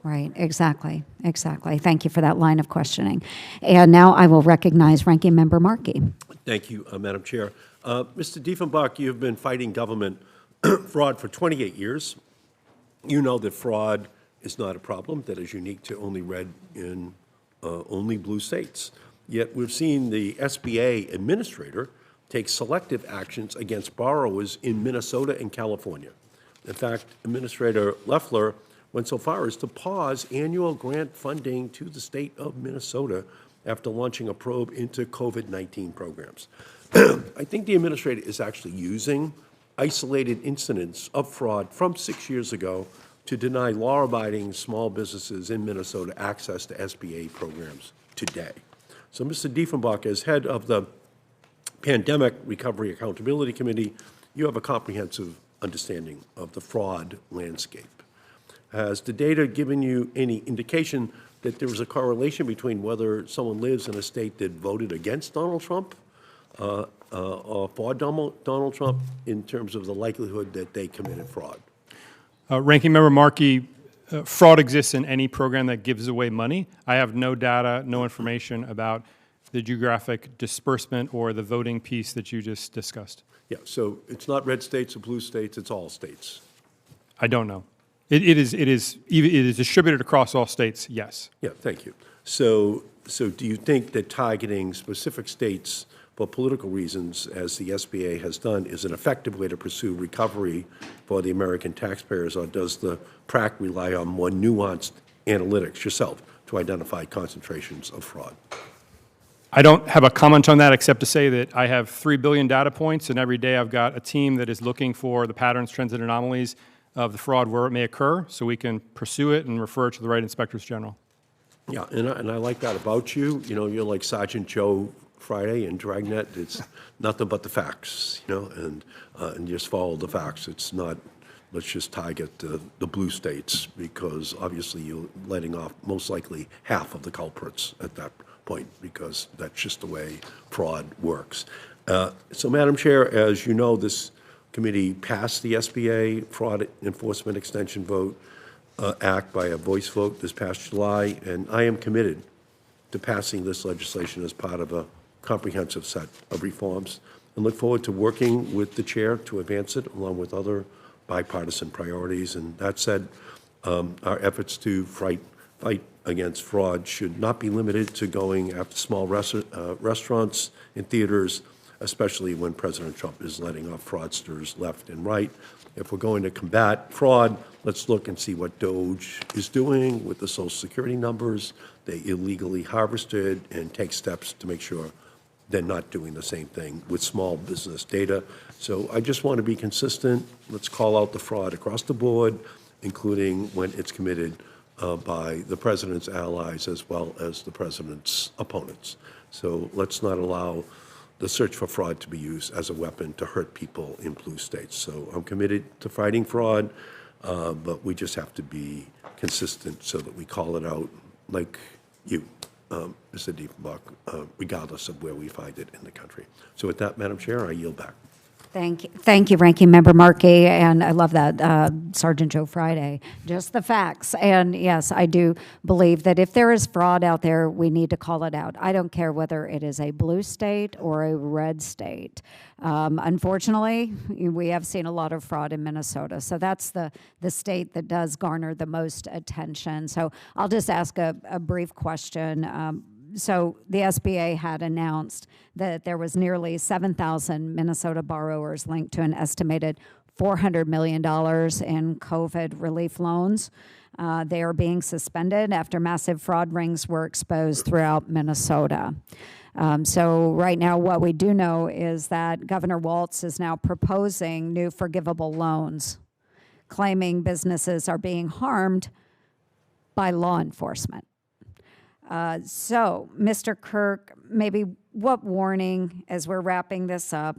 Right, exactly. Thank you for that line of questioning. And now I will recognize Ranking Member Markey. Thank you, Madam Chair. Mr. Dieffenbach, you've been fighting government fraud for 28 years. You know that fraud is not a problem that is unique to only red and only blue states. Yet we've seen the SBA administrator take selective actions against borrowers in Minnesota and California. In fact, Administrator Loeffler went so far as to pause annual grant funding to the state of Minnesota after launching a probe into COVID-19 programs. I think the administrator is actually using isolated incidents of fraud from 6 years ago to deny law-abiding small businesses in Minnesota access to SBA programs today. So, Mr. Dieffenbach, as head of the Pandemic Recovery Accountability Committee, you have a comprehensive understanding of the fraud landscape. Has the data given you any indication that there is a correlation between whether someone lives in a state that voted against Donald Trump or for Donald Trump in terms of the likelihood that they committed fraud? Ranking Member Markey, fraud exists in any program that gives away money. I have no data, no information about the geographic disbursement or the voting piece that you just discussed. Yeah, so it's not red states or blue states, it's all states. I don't know. It is distributed across all states, yes. Yeah, thank you. So do you think that targeting specific states for political reasons, as the SBA has done, is an effective way to pursue recovery for the American taxpayers, or does the PRAC rely on more nuanced analytics yourself to identify concentrations of fraud? I don't have a comment on that except to say that I have 3 billion data points, and every day I've got a team that is looking for the patterns, trends, and anomalies of the fraud where it may occur, so we can pursue it and refer it to the right inspectors general. Yeah, and I like that about you. You know, you're like Sergeant Joe Friday in Dragnet. It's nothing but the facts, you know, and just follow the facts. It's not, let's just target the blue states, because obviously you're letting off most likely half of the culprits at that point, because that's just the way fraud works. So, Madam Chair, as you know, this committee passed the SBA Fraud Enforcement Extension Act by a voice vote this past July, and I am committed to passing this legislation as part of a comprehensive set of reforms, and look forward to working with the chair to advance it along with other bipartisan priorities. And that said, our efforts to fight against fraud should not be limited to going after small restaurants and theaters, especially when President Trump is letting off fraudsters left and right. If we're going to combat fraud, let's look and see what DOJ is doing with the Social Security numbers they illegally harvested, and take steps to make sure they're not doing the same thing with small business data. So I just want to be consistent. Let's call out the fraud across the board, including when it's committed by the president's allies as well as the president's opponents. So let's not allow the search for fraud to be used as a weapon to hurt people in blue states. So I'm committed to fighting fraud, but we just have to be consistent so that we call it out like you, Mr. Dieffenbach, regardless of where we find it in the country. So with that, Madam Chair, I yield back. Thank you, Ranking Member Markey, and I love that, Sergeant Joe Friday, just the facts. And yes, I do believe that if there is fraud out there, we need to call it out. I don't care whether it is a blue state or a red state. Unfortunately, we have seen a lot of fraud in Minnesota, so that's the state that does garner the most attention. So I'll just ask a brief question. So the SBA had announced that there was nearly 7,000 Minnesota borrowers linked to an estimated $400 million in COVID relief loans. They are being suspended after massive fraud rings were exposed throughout Minnesota. So right now what we do know is that Governor Walz is now proposing new forgivable loans, claiming businesses are being harmed by law enforcement. So, Mr. Kirk, maybe what warning, as we're wrapping this up,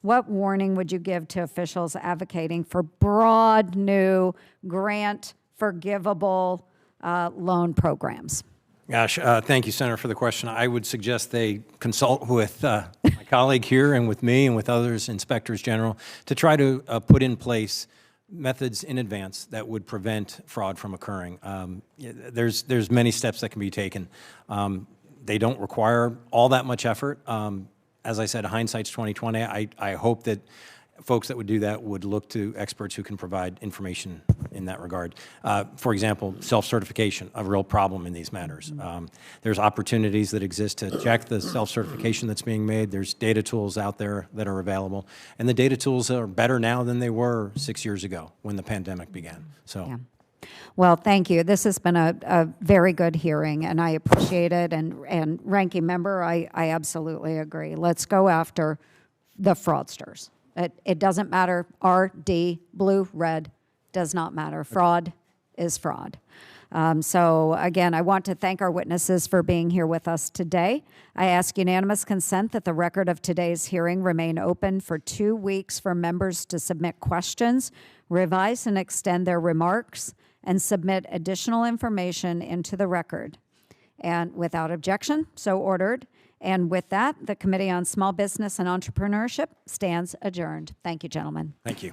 what warning would you give to officials advocating for broad, new, grant-forgivable loan programs? Gosh, thank you, Senator, for the question. I would suggest they consult with my colleague here and with me and with others, inspectors general, to try to put in place methods in advance that would prevent fraud from occurring. There's many steps that can be taken. They don't require all that much effort. As I said, hindsight's 20/20. I hope that folks that would do that would look to experts who can provide information in that regard. For example, self-certification, a real problem in these matters. There's opportunities that exist to check the self-certification that's being made. There's data tools out there that are available. And the data tools are better now than they were 6 years ago when the pandemic began. So. Yeah. Well, thank you. This has been a very good hearing, and I appreciate it. And Ranking Member, I absolutely agree. Let's go after the fraudsters. It doesn't matter, R, D, blue, red, does not matter. Fraud is fraud. So again, I want to thank our witnesses for being here with us today. I ask unanimous consent that the record of today's hearing remain open for 2 weeks for members to submit questions, revise and extend their remarks, and submit additional information into the record. And without objection, so ordered. And with that, the Committee on Small Business and Entrepreneurship stands adjourned. Thank you, gentlemen. Thank you.